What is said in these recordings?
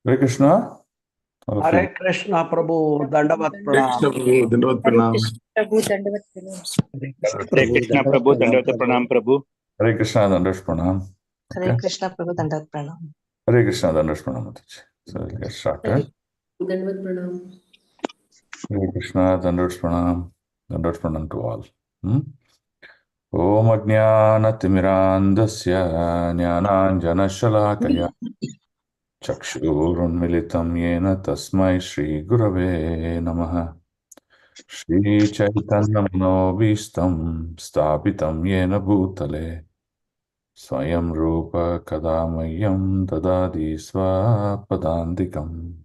Hare Krishna. Hare Krishna Prabhu, Dandavat Pranam. Hare Krishna Prabhu, Dandavat Pranam Prabhu. Hare Krishna, Dandavat Pranam. Hare Krishna Prabhu, Dandavat Pranam. Hare Krishna, Dandavat Pranam. So we'll get started. Dandavat Pranam. Hare Krishna, Dandavat Pranam. Dandavat Pranam to all. Om Ajnanatimirandasya Jnananjanashalakaya Chakshurunmilitam Yena Tasmai Shri Gurave Namaha Shri Chaitanya Manobhistam Sthapitam Yena Bhutale Swayam Rupa Kadamayam Dadadi Swapadandikam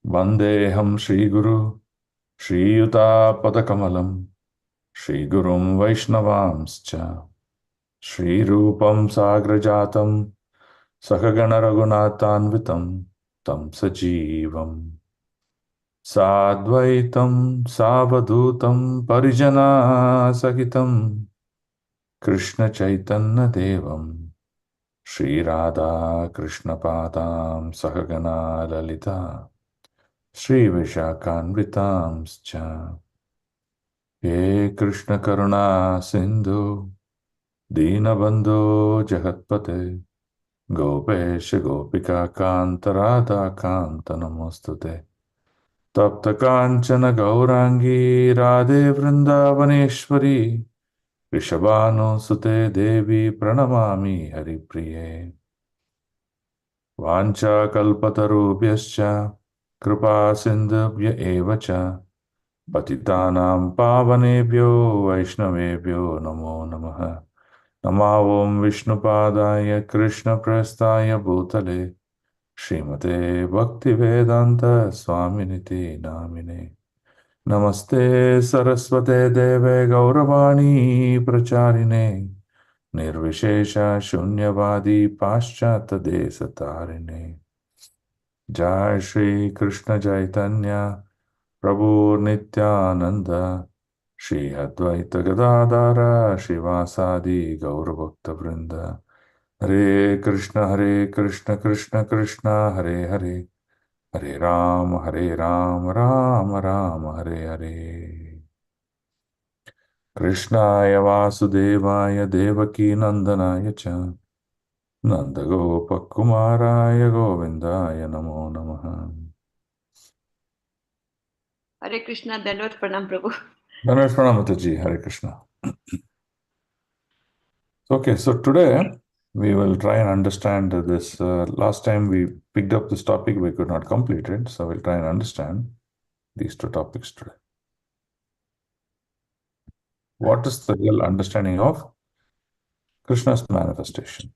Vandeham Shri Guru Shri Yuta Padakamalam Shri Gurum Vaishnavamscha Shri Rupam Sagrajatam Sakagana Raghunatanvitam Tam Sajivam Sadvaitam Savadutam Parijana Sahitam Krishna Chaitanya Devam Shri Radha Krishna Padam Sahagana Lalita Shri Vishakanvitamscha He Krishna Karuna Sindhu Dinabandhu Jagatpate Gopesha Gopika Kanta Radha Kanta Namostute Tapta Kanchana Gaurangi Radhe Vrindavaneshwari Rishabhanu Sute Devi Pranamami Haripriye Vancha Kalpatarubhyascha Kripa Sindhubhya Evacha Patitanam Pavanebhyo Vaishnavebhyo Namo Namaha Namavom Vishnupadaya Krishna Prastaya Bhutale Srimate Bhaktivedanta Swaminiti Namine Namaste Saraswate Deve Gauravani Pracharine Nirvishesha Shunyavadi Paschata Desatarine Jai Shri Krishna Chaitanya Prabhu Nityananda Shri Advaita Gadadara Shivasadi Gauravakta Vrinda Hare Krishna Krishna Krishna Hare Hare Hare Ram Ram Ram Hare Hare Krishnaya Vasudevaya Devaki Nandanaya Cha Nandagopakumaraya Govindaya Namo Namaha Hare Krishna, Dandavat Pranam Prabhu. Dandavat Pranam Mataji, Hare Krishna. Okay, so today we will try and understand this. Last time we picked up this topic, we could not complete it, so we'll try and understand these two topics today. What is the real understanding of Krishna's manifestation?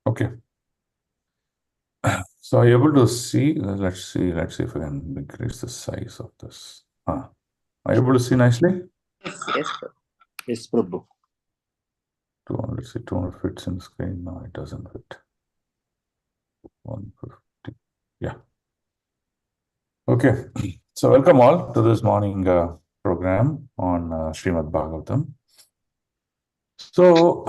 Okay. So are you able to see? Let's see if I can increase the size of this. Are you able to see nicely? Yes, Prabhu. Yes, Prabhu. 200, see, 200 fits in the screen. No, it doesn't fit. 150. Yeah. Okay. So welcome all to this morning program on Srimad Bhagavatam. So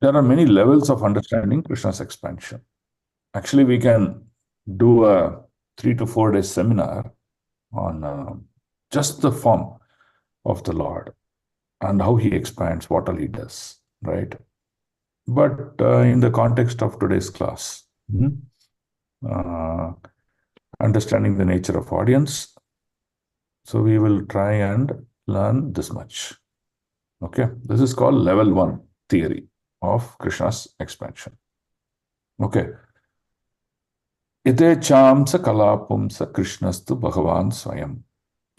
there are many levels of understanding Krishna's expansion. Actually, we can do a 3 to 4 day seminar on just the form of the Lord and how he expands, what all he does, right? But in the context of today's class, understanding the nature of audience, so we will try and learn this much. Okay, this is called level 1 theory of Krishna's expansion. Okay. Ite chamsa kalapumsa Krishnastu Bhagavan Swayam.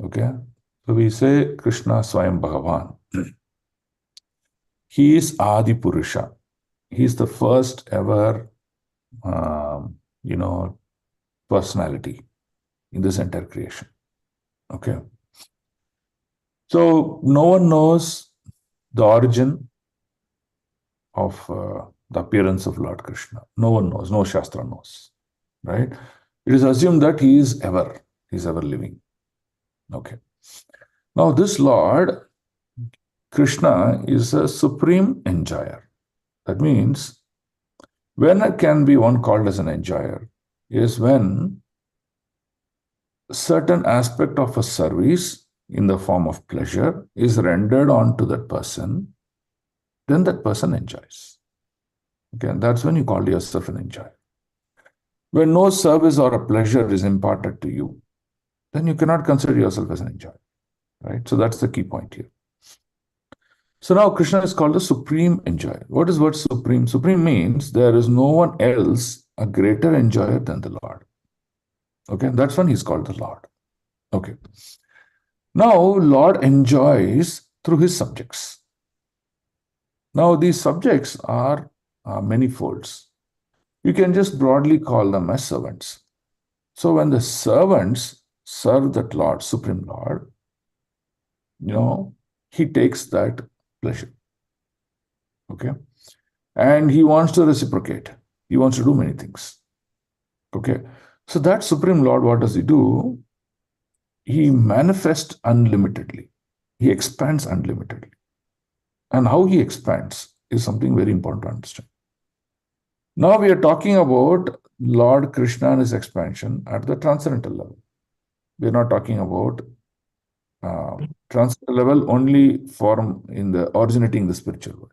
Okay, so we say Krishna Swayam Bhagavan. He is Adi Purusha. He is the first ever, personality in this entire creation. Okay. So no one knows the origin of the appearance of Lord Krishna. No one knows. No Shastra knows. Right? It is assumed that he is ever living. Okay. Now this Lord Krishna is a supreme enjoyer. That means when can be one called as an enjoyer is when certain aspect of a service in the form of pleasure is rendered on to that person, then that person enjoys. Okay, that's when you call yourself an enjoyer. When no service or a pleasure is imparted to you, then you cannot consider yourself as an enjoyer. Right? So that's the key point here. So now Krishna is called the supreme enjoyer. What is word supreme? Supreme means there is no one else a greater enjoyer than the Lord. Okay, that's when he's called the Lord. Okay. Now, Lord enjoys through his subjects. Now, these subjects are many folds. You can just broadly call them as servants. So when the servants serve that Lord, Supreme Lord, he takes that pleasure. Okay. And he wants to reciprocate. He wants to do many things. Okay. So that Supreme Lord, what does he do? He manifests unlimitedly. He expands unlimitedly. And how he expands is something very important to understand. Now we are talking about Lord Krishna and his expansion at the transcendental level. We are not talking about transcendental level only form in the originating the spiritual world.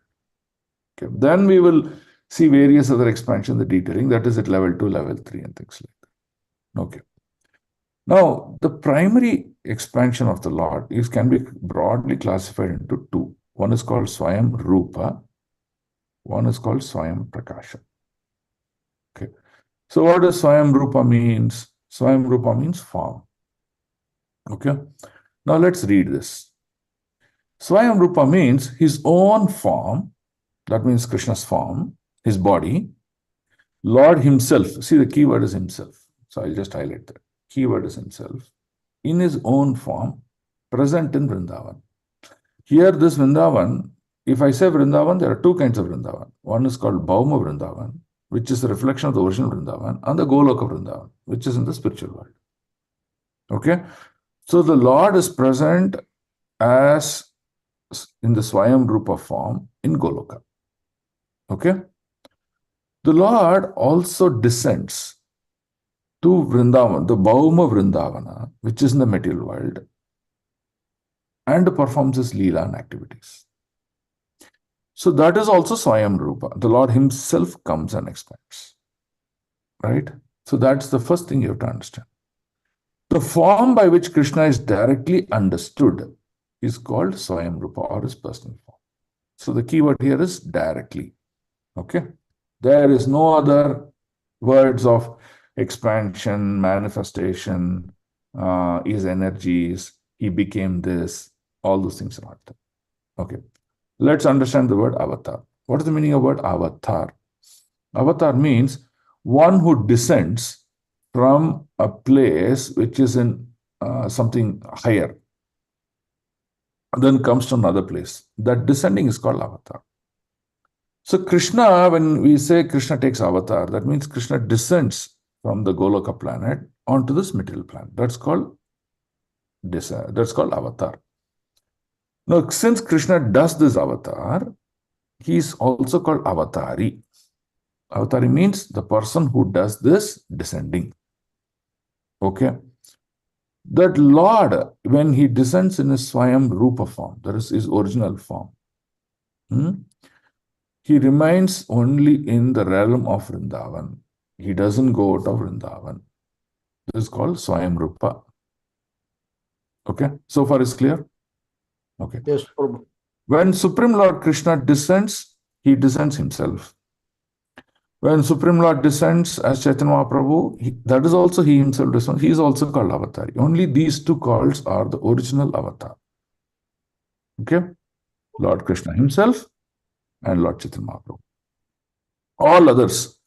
Okay. Then we will see various other expansion, the detailing, that is at level 2, level 3 and things like that. Okay. Now, the primary expansion of the Lord can be broadly classified into two. One is called Swayam Rupa, one is called Swayam Prakasha. Okay. So what does Swayam Rupa means? Swayam Rupa means form. Okay. Now let's read this. Swayam Rupa means his own form, that means Krishna's form, his body, Lord himself. See, the key word is himself. So I'll just highlight that. Keyword is himself, in his own form, present in Vrindavan. Here, this Vrindavan, if I say Vrindavan, there are two kinds of Vrindavan. One is called Bhauma Vrindavan, which is a reflection of the original Vrindavan, and the Goloka Vrindavan, which is in the spiritual world. Okay? So the Lord is present as in the Swayam Rupa form in Goloka. Okay? The Lord also descends to Vrindavan, the Bhauma Vrindavana, which is in the material world, and performs his Leela and activities. So that is also Swayam Rupa. The Lord himself comes and expands. Right? So that's the first thing you have to understand. The form by which Krishna is directly understood is called Swayam Rupa, or his personal form. So the key word here is directly. Okay? There is no other words of expansion, manifestation, his energies, he became this, all those things are not there. Okay. Let's understand the word avatar. What is the meaning of word avatar? Avatar means one who descends from a place which is in something higher, then comes to another place. That descending is called avatar. So Krishna, when we say Krishna takes avatar, that means Krishna descends from the Goloka planet onto this material planet. That's called avatar. Now, since Krishna does this avatar, he is also called avatari. Avatari means the person who does this descending. Okay. That Lord, when he descends in his Swayam Rupa form, that is his original form, he remains only in the realm of Vrindavan. He doesn't go out of Vrindavan. This is called Swayam Rupa. Okay, so far is clear? Okay. Yes, Prabhu. When Supreme Lord Krishna descends, he descends himself. When Supreme Lord descends as Chaitanya Mahaprabhu, that is also he himself descends. He is also called Avatar. Only these two calls are the original Avatar. Okay? Lord Krishna himself and Lord Chaitanya Mahaprabhu. All others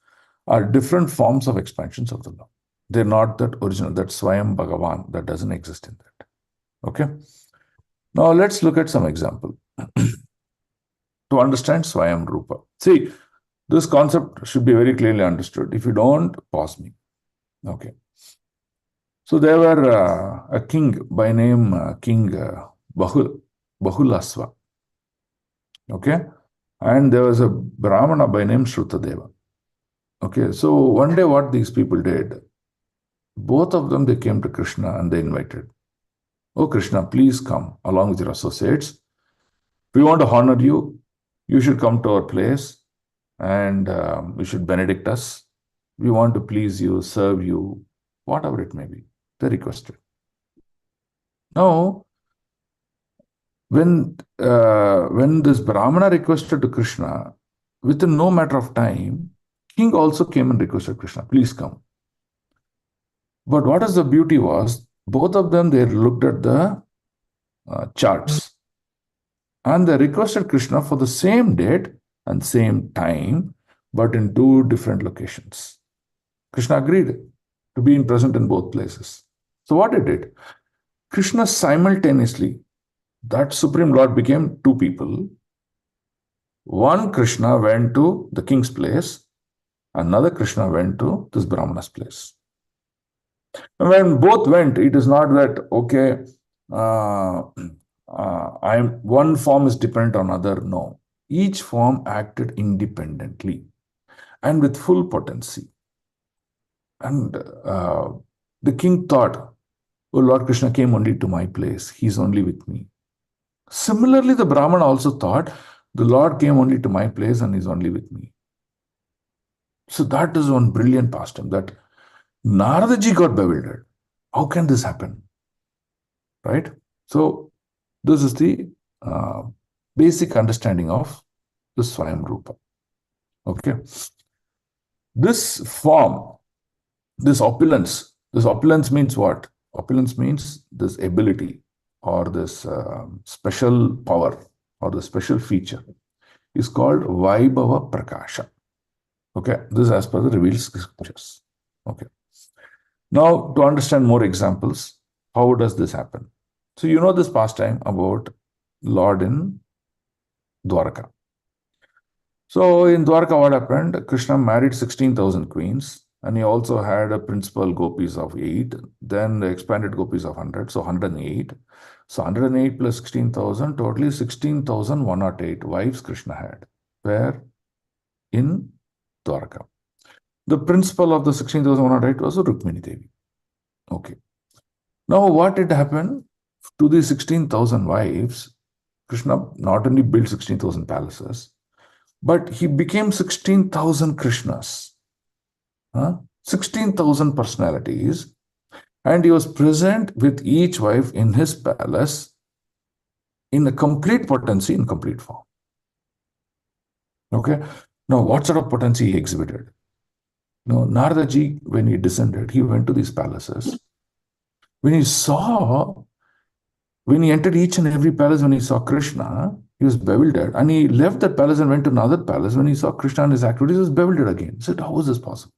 are different forms of expansions of the Lord. They're not that original, that Swayam Bhagavan, that doesn't exist in that. Okay? Now let's look at some example to understand Swayam Rupa. See, this concept should be very clearly understood. If you don't, pause me. Okay. So there were a king by name King Bahulasva. Okay. And there was a Brahmana by name Shrutadeva. Okay. So one day what these people did, both of them, they came to Krishna and they invited, "Oh Krishna, please come along with your associates. We want to honor you. You should come to our place and you should benedict us. We want to please you, serve you, whatever it may be." They requested. Now, when this Brahmana requested to Krishna, within no matter of time, king also came and requested Krishna, "Please come." But what is the beauty was, both of them, they looked at the charts and they requested Krishna for the same date and same time, but in two different locations. Krishna agreed to be present in both places. So what it did? Krishna simultaneously, that Supreme Lord became two people. One Krishna went to the king's place, another Krishna went to this Brahmana's place. And when both went, it is not that, okay, one form is dependent on other. No. Each form acted independently and with full potency. And the king thought, "Oh, Lord Krishna came only to my place. He's only with me." Similarly, the Brahmana also thought, "The Lord came only to my place and he's only with me." So that is one brilliant pastime that Naradaji got bewildered. How can this happen? Right? So this is the basic understanding of the Swayam Rupa. Okay. This form, this opulence means what? Opulence means this ability or this special power or the special feature is called Vaibhava Prakasha. Okay, this is as per the revealed scriptures. Okay. Now, to understand more examples, how does this happen? So, you know this pastime about Lord in Dwarka. So, in Dwarka, what happened? Krishna married 16,000 queens, and he also had a principal gopis of 8, then the expanded gopis of 100, so 108. So, 108 plus 16,000, totally 16,108 wives Krishna had. Where? In Dwarka. The principal of the 16,108 was Rukmini Devi. Okay. Now, what did happen to the 16,000 wives? Krishna not only built 16,000 palaces, but he became 16,000 Krishnas, 16,000 personalities, and he was present with each wife in his palace in a complete potency, in complete form. Okay. Now, what sort of potency he exhibited? Now, Naradaji, when he descended, he went to these palaces. When he entered each and every palace, when he saw Krishna, he was bewildered. And he left that palace and went to another palace. When he saw Krishna and his activities, he was bewildered again. He said, "How is this possible?"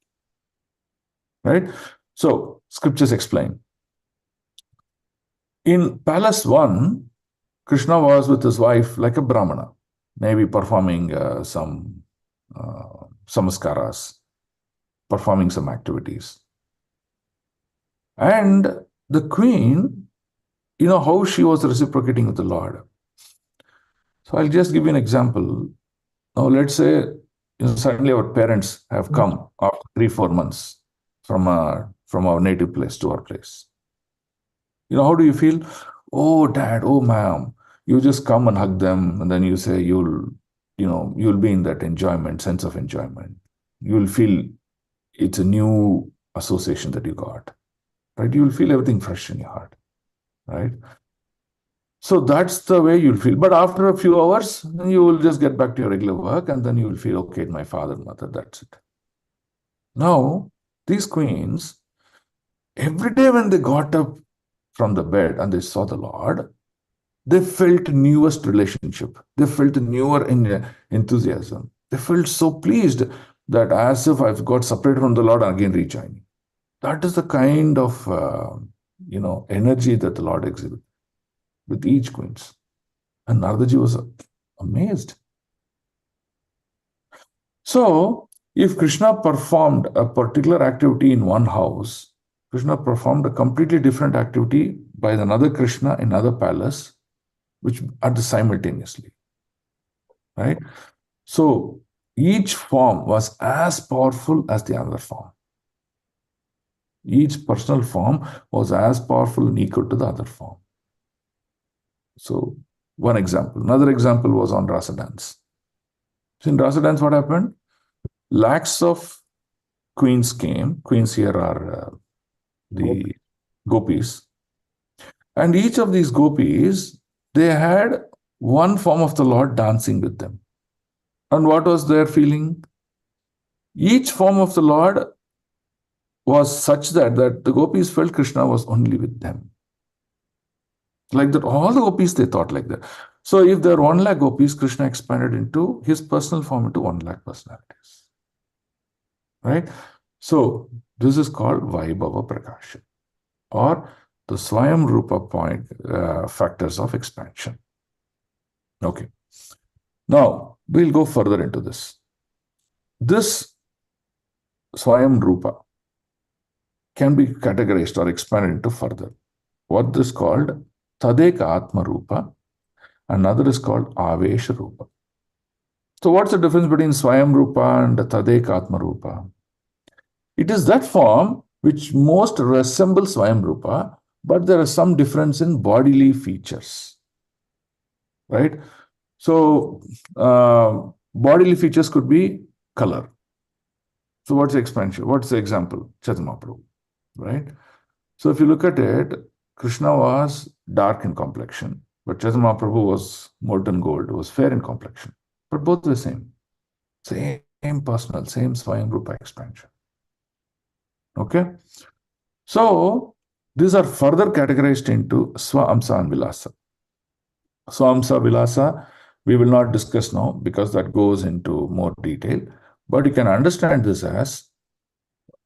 Right? So, scriptures explain. In Palace 1, Krishna was with his wife like a Brahmana, maybe performing some samaskaras, performing some activities. And the queen, you know how she was reciprocating with the Lord. So I'll just give you an example. Now, let's say suddenly our parents have come after 3-4 months from our native place to our place. How do you feel? Oh, dad, oh, ma'am. You just come and hug them, and then you say you'll be in that enjoyment, sense of enjoyment. You'll feel it's a new association that you got, right? You'll feel everything fresh in your heart, right? So that's the way you'll feel. But after a few hours, you will just get back to your regular work, and then you will feel, okay, my father, mother, that's it. Now, these queens, every day when they got up from the bed and they saw the Lord, they felt newest relationship. They felt newer enthusiasm. They felt so pleased that as if I've got separated from the Lord and again rejoining. That is the kind of energy that the Lord exhibits with each queens. And Naradaji was amazed. So, if Krishna performed a particular activity in one house, Krishna performed a completely different activity by another Krishna in another palace, which are simultaneously, right? So, each form was as powerful as the other form. Each personal form was as powerful and equal to the other form. So, one example. Another example was on Rasa dance. So in Rasa dance, what happened? Lakhs of queens came. Queens here are the gopis. And each of these gopis, they had one form of the Lord dancing with them. And what was their feeling? Each form of the Lord was such that the gopis felt Krishna was only with them. Like that, all the gopis, they thought like that. So if there are 1 lakh gopis, Krishna expanded into his personal form into 1 lakh personalities. Right? So this is called Vaibhava Prakasha, or the Swayam Rupa point factors of expansion. Okay. Now we'll go further into this. This Swayam Rupa can be categorized or expanded into further. What is called Tadeka Atma Rupa, another is called Avesha Rupa. So what's the difference between Swayam Rupa and Tadeka Atma Rupa? It is that form which most resembles Swayam Rupa, but there are some difference in bodily features, right? So bodily features could be color. So what's the expansion? What's the example? Chaitanya Mahaprabhu, right? So if you look at it, Krishna was dark in complexion, but Chaitanya Mahaprabhu was molten gold, was fair in complexion. But both the same. Same personal, same Swayam Rupa expansion. Okay? So these are further categorized into Swa-Amsa and Vilasa. Swa-Amsa, Vilasa, we will not discuss now because that goes into more detail. But you can understand this as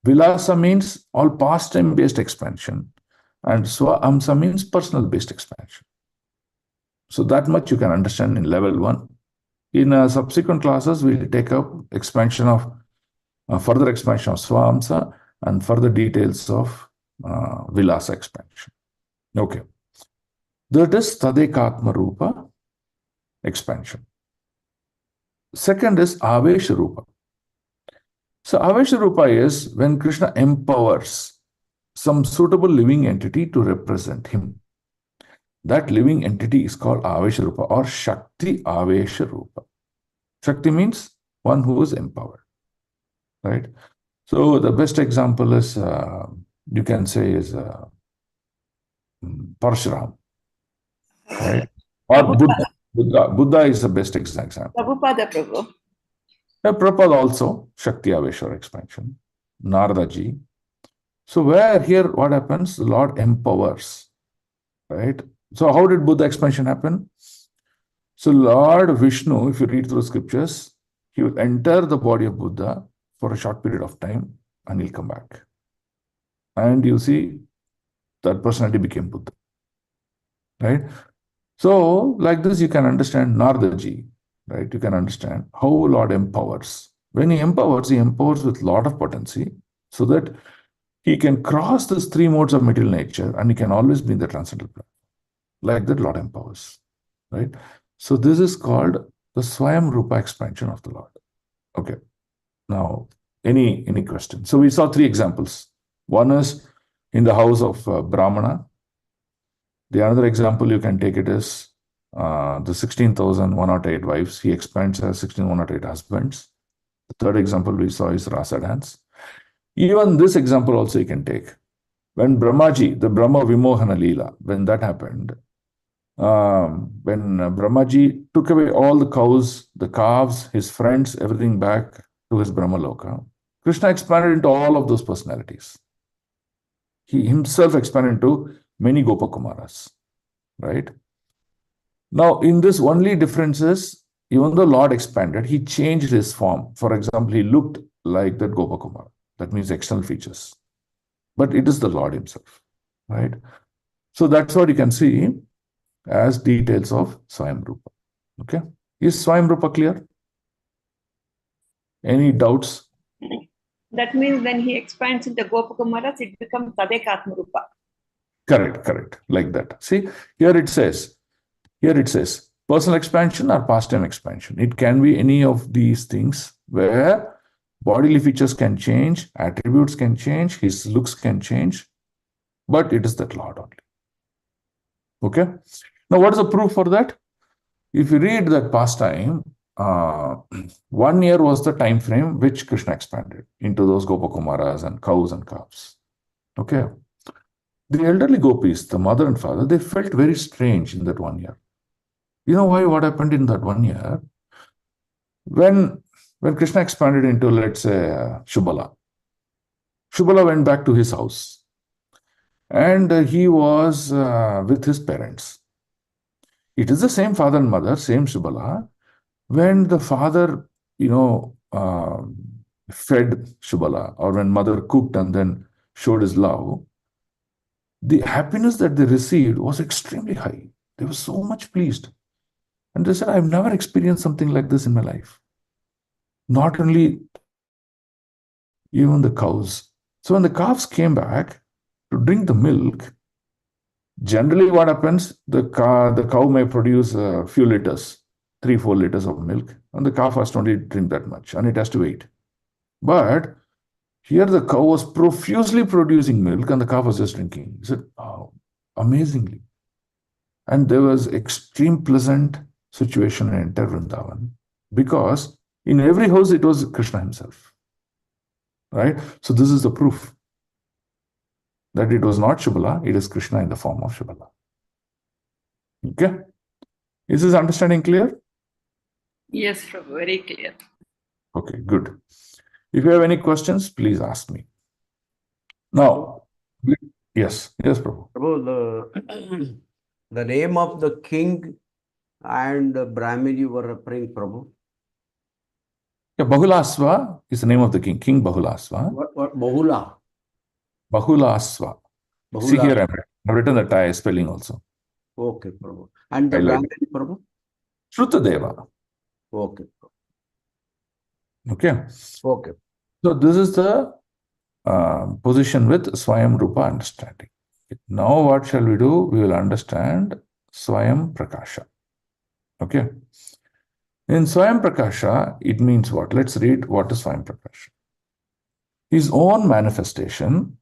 Vilasa means all pastime based expansion, and Swa-Amsa means personal based expansion. So that much you can understand in level 1. In subsequent classes, we'll take up expansion of further expansion of Swa-Amsa and further details of Vilasa expansion. Okay. That is Tadekatma Rupa expansion. Second is Avesha Rupa. So Avesha Rupa is when Krishna empowers some suitable living entity to represent him. That living entity is called Avesha Rupa or Shakti Avesha Rupa. Shakti means one who is empowered, right? So the best example is, you can say, is Parshuram, right? Or Buddha. Buddha is the best example. Prabhupada Prabhu. Prabhupada also, Shakti Avesha expansion. Naradaji. So where here, what happens? The Lord empowers, right? So how did Buddha expansion happen? So Lord Vishnu, if you read through the scriptures, he will enter the body of Buddha for a short period of time and he'll come back. and you see that personality became Buddha. Right? So, like this, you can understand Nardaji, right? You can understand how Lord empowers. When he empowers with a lot of potency so that he can cross these three modes of material nature and he can always be in the transcendental plane. Like that, Lord empowers, right? So, this is called the Swayam Rupa expansion of the Lord. Okay. Now, any question? So, we saw three examples. One is in the house of Brahmana. The another example you can take it is the 16,108 wives. He expands as 16,108 husbands. The third example we saw is Rasa dance. Even this example also you can take. When Brahmaji, the Brahma Vimohana Leela, when that happened, when Brahmaji took away all the cows, the calves, his friends, everything back to his Brahmaloka, Krishna expanded into all of those personalities. He himself expanded into many Gopakumaras, right? Now, in this only difference is, even though Lord expanded, he changed his form. For example, he looked like that Gopakumara. That means external features. But it is the Lord himself, right? So that's what you can see as details of Swayam Rupa. Okay? Is Swayam Rupa clear? Any doubts? That means when he expands into Gopakumaras, it becomes Tadekatma Rupa. Correct. Like that. See, here it says, personal expansion or pastime expansion. It can be any of these things where bodily features can change, attributes can change, his looks can change, but it is that Lord only. Okay? Now, what is the proof for that? If you read that pastime, 1 year was the time frame which Krishna expanded into those Gopakumaras and cows and calves. Okay? The elderly gopis, the mother and father, they felt very strange in that 1 year. You know why? What happened in that 1 year? When Krishna expanded into, let's say, Shubala went back to his house and he was with his parents. It is the same father and mother, same Shubala. When the father, fed Shubala, or when mother cooked and then showed his love, the happiness that they received was extremely high. They were so much pleased. And they said, I've never experienced something like this in my life. Not only even the cows. So when the calves came back to drink the milk, generally what happens, the cow may produce a few liters, 3-4 liters of milk, and the calf has to only drink that much, and it has to wait. But here the cow was profusely producing milk, and the calf was just drinking. He said, oh, amazingly. And there was extreme pleasant situation in entire Vrindavan, because in every house it was Krishna himself. Right? So this is the proof that it was not Shubala, it is Krishna in the form of Shubala. Okay? Is this understanding clear? Yes, Prabhu, very clear. Okay, good. If you have any questions, please ask me. Now, yes, Prabhu. Prabhu, the name of the king and Brahmin you were referring, Prabhu. Yeah, Bahulasva is the name of the king, King Bahulasva. What Bahula? Bahulasva. See here, I've written the Thai spelling also. Okay, Prabhu. And the Brahmin, Prabhu? Shrutadeva. Okay. Okay. Okay. So this is the position with Swayam Rupa understanding. Now what shall we do? We will understand Swayam Prakasha. Okay. In Swayam Prakasha, it means what? Let's read what is Swayam Prakasha. His own manifestation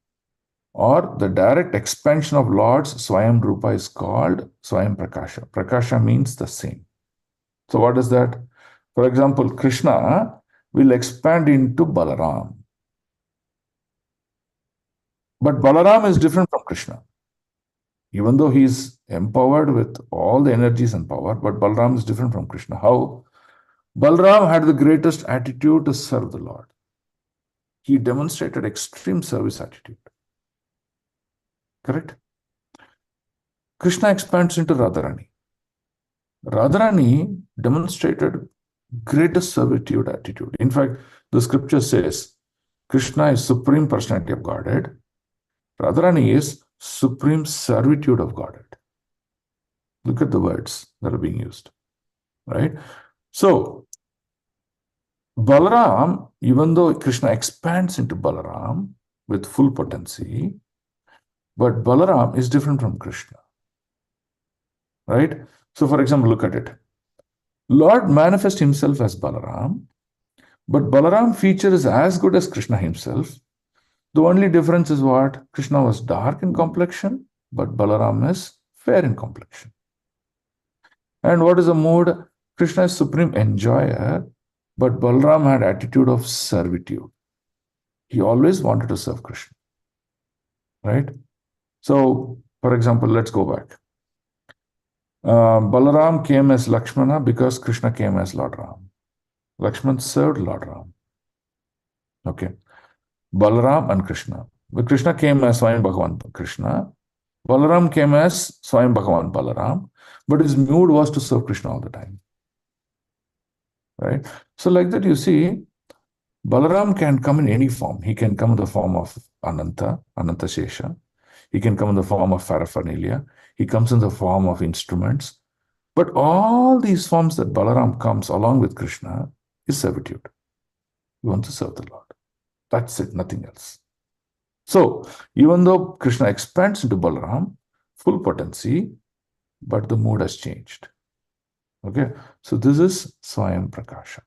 or the direct expansion of Lord's Swayam Rupa is called Swayam Prakasha. Prakasha means the same. So what is that? For example, Krishna will expand into Balaram. But Balaram is different from Krishna. Even though he is empowered with all the energies and power, but Balaram is different from Krishna. How? Balaram had the greatest attitude to serve the Lord. He demonstrated extreme service attitude. Correct? Krishna expands into Radharani. Radharani demonstrated greatest servitude attitude. In fact, the scripture says Krishna is Supreme Personality of Godhead. Radharani is supreme servitude of Godhead. Look at the words that are being used, right? So, Balaram, even though Krishna expands into Balaram with full potency, but Balaram is different from Krishna, right? So, for example, look at it. Lord manifests himself as Balaram, but Balaram feature is as good as Krishna himself. The only difference is what? Krishna was dark in complexion, but Balaram is fair in complexion. And what is the mood? Krishna is supreme enjoyer, but Balaram had attitude of servitude. He always wanted to serve Krishna, right? So, for example, let's go back. Balaram came as Lakshmana because Krishna came as Lord Ram. Lakshman served Lord Ram. Okay. Balaram and Krishna. But Krishna came as Swayam Bhagavan Krishna. Balaram came as Swayam Bhagavan Balaram, but his mood was to serve Krishna all the time. Right? So, like that, you see, Balaram can come in any form. He can come in the form of Ananta Shesha. He can come in the form of paraphernalia. He comes in the form of instruments. But all these forms that Balaram comes along with Krishna is servitude. He wants to serve the Lord. That's it, nothing else. So, even though Krishna expands into Balaram, full potency, but the mood has changed. Okay, so this is Swayam Prakasha.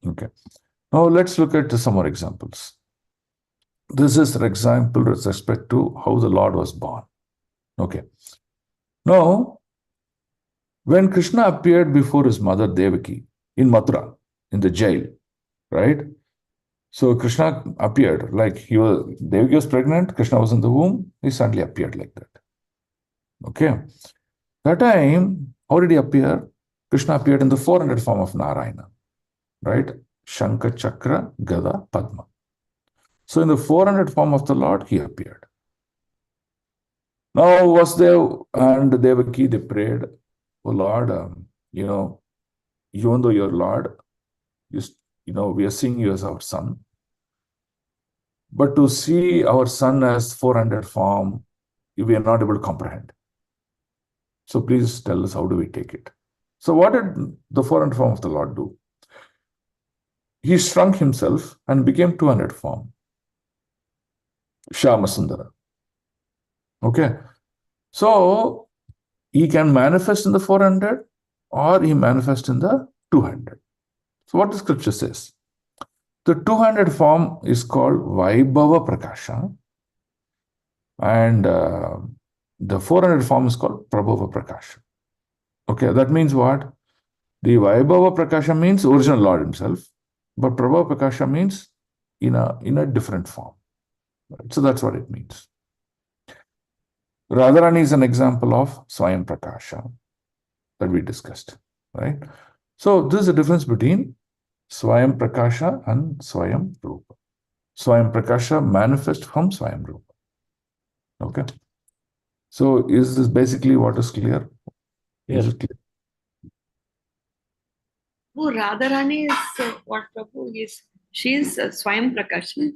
Okay, now let's look at some more examples. This is an example with respect to how the Lord was born. Okay, now when Krishna appeared before his mother Devaki in Mathura, in the jail, right? So Krishna appeared like Devaki was pregnant, Krishna was in the womb, he suddenly appeared like that. Okay. That time, how did he appear? Krishna appeared in the 400 form of Narayana, right? Shankha, Chakra, Gada, Padma. So in the 400 form of the Lord, he appeared. Now Vasudev and Devaki, they prayed, oh Lord, even though you're Lord, we are seeing you as our son. But to see our son as 400 form, we are not able to comprehend. So please tell us, how do we take it? So what did the 400 form of the Lord do? He shrunk himself and became 200 form. Shama Sundara. Okay. So he can manifest in the 400 or he manifests in the 200. So what the scripture says? The 200 form is called Vaibhava Prakasha and the 400 form is called Prabhava Prakasha. Okay, that means what? The Vaibhava Prakasha means original Lord himself, but Prabhava Prakasha means in a different form. Right? So that's what it means. Radharani is an example of Swayam Prakasha that we discussed, right? So this is the difference between Swayam Prakasha and Swayam Rupa. Swayam Prakasha manifests from Swayam Rupa. Okay. So is this basically what is clear? Yes. Is it clear? Oh, Radharani is what Prabhu is. She is Swayam Prakasha.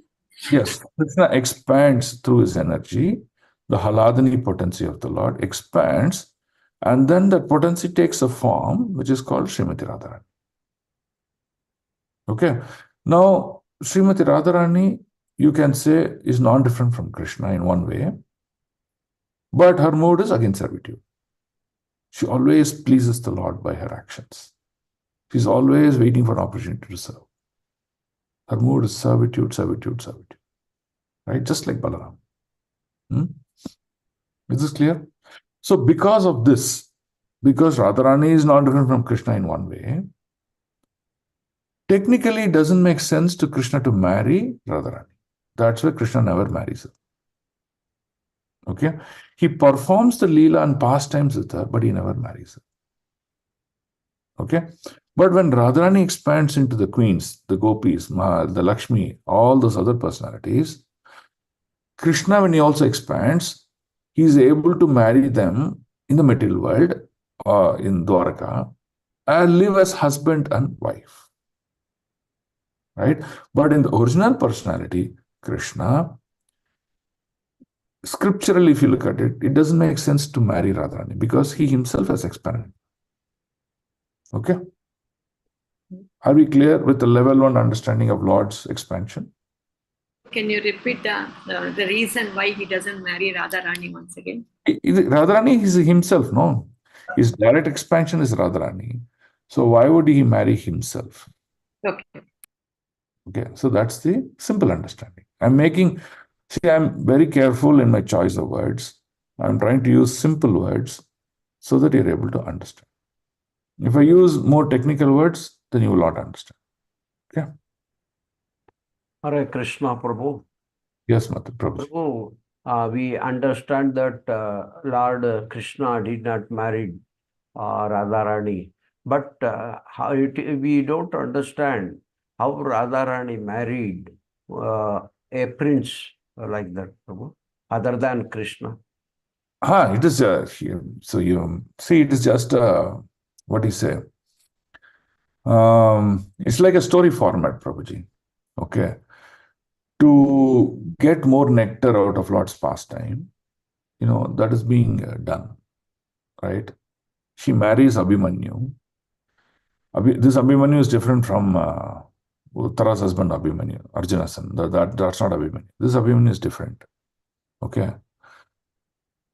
Yes. Krishna expands through his energy. The Haladini potency of the Lord expands, and then that potency takes a form which is called Srimati Radharani. Okay. Now, Srimati Radharani, you can say, is non-different from Krishna in one way, but her mood is again servitude. She always pleases the Lord by her actions. She's always waiting for an opportunity to serve. Her mood is servitude, servitude, servitude. Right? Just like Balaram. Is this clear? So because of this, because Radharani is not different from Krishna in one way, technically it doesn't make sense to Krishna to marry Radharani. That's why Krishna never marries her. Okay? He performs the Leela and pastimes with her, but he never marries her. Okay? But when Radharani expands into the queens, the gopis, the Lakshmi, all those other personalities, Krishna, when he also expands, he is able to marry them in the material world, in Dwaraka, and live as husband and wife. Right? But in the original personality, Krishna, scripturally, if you look at it, it doesn't make sense to marry Radharani because he himself has expanded. Okay? Are we clear with the level 1 understanding of Lord's expansion? Can you repeat the reason why he doesn't marry Radharani once again? Radharani is himself, no? His direct expansion is Radharani. So why would he marry himself? Okay. Okay, so that's the simple understanding. I'm very careful in my choice of words. I'm trying to use simple words so that you're able to understand. If I use more technical words, then you will not understand. Okay? Hare Krishna, Prabhu. Yes, Mata Prabhu. Prabhu, we understand that Lord Krishna did not marry Radharani, but we don't understand how Radharani married a prince like that, Prabhu, other than Krishna. It is, so you see, it is just, what do you say? It's like a story format, Prabhuji. Okay. To get more nectar out of Lord's pastime, that is being done, right? She marries Abhimanyu. This Abhimanyu is different from Uttara's husband Abhimanyu, Arjuna's son. That's not Abhimanyu. This Abhimanyu is different. Okay.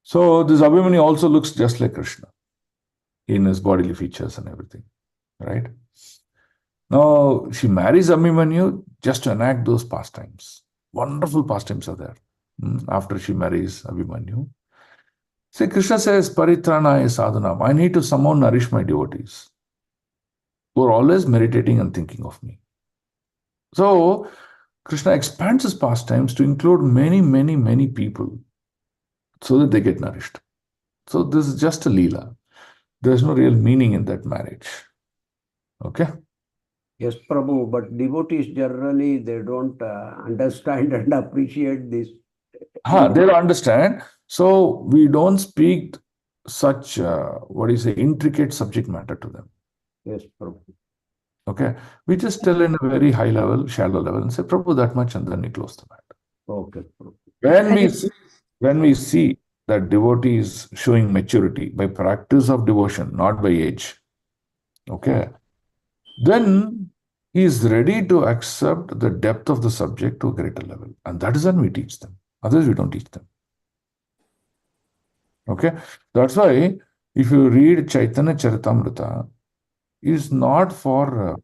So this Abhimanyu also looks just like Krishna in his bodily features and everything, right? Now, she marries Abhimanyu just to enact those pastimes. Wonderful pastimes are there after she marries Abhimanyu. See, Krishna says, Paritranaya sadhanam. I need to somehow nourish my devotees who are always meditating and thinking of me. So, Krishna expands his pastimes to include many, many, many people so that they get nourished. So, this is just a leela. There is no real meaning in that marriage. Okay? Yes, Prabhu, but devotees generally, they don't understand and appreciate this. They'll understand. So we don't speak such, intricate subject matter to them. Yes, Prabhu. Okay? We just tell in a very high level, shallow level and say, Prabhu, that much, and then we close the matter. Okay, Prabhu. When we see that devotee is showing maturity by practice of devotion, not by age, okay, then he is ready to accept the depth of the subject to a greater level. And that is when we teach them. Otherwise, we don't teach them. Okay? That's why if you read Chaitanya Charitamrita, is not for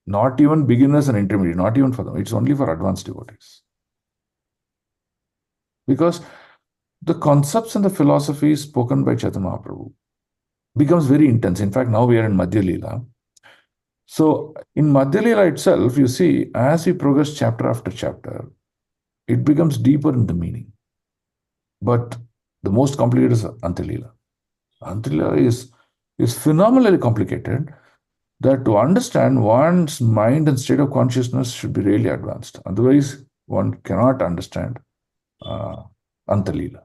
not even beginners and intermediate, not even for them. It's only for advanced devotees. Because the concepts and the philosophies spoken by Chaitanya Mahaprabhu becomes very intense. In fact, now we are in Madhya Leela. So in Madhya Leela itself, you see, as we progress chapter after chapter, it becomes deeper in the meaning. But the most complicated is Antya Leela. Antya Leela is phenomenally complicated, that to understand one's mind and state of consciousness should be really advanced. Otherwise, one cannot understand Antya Leela.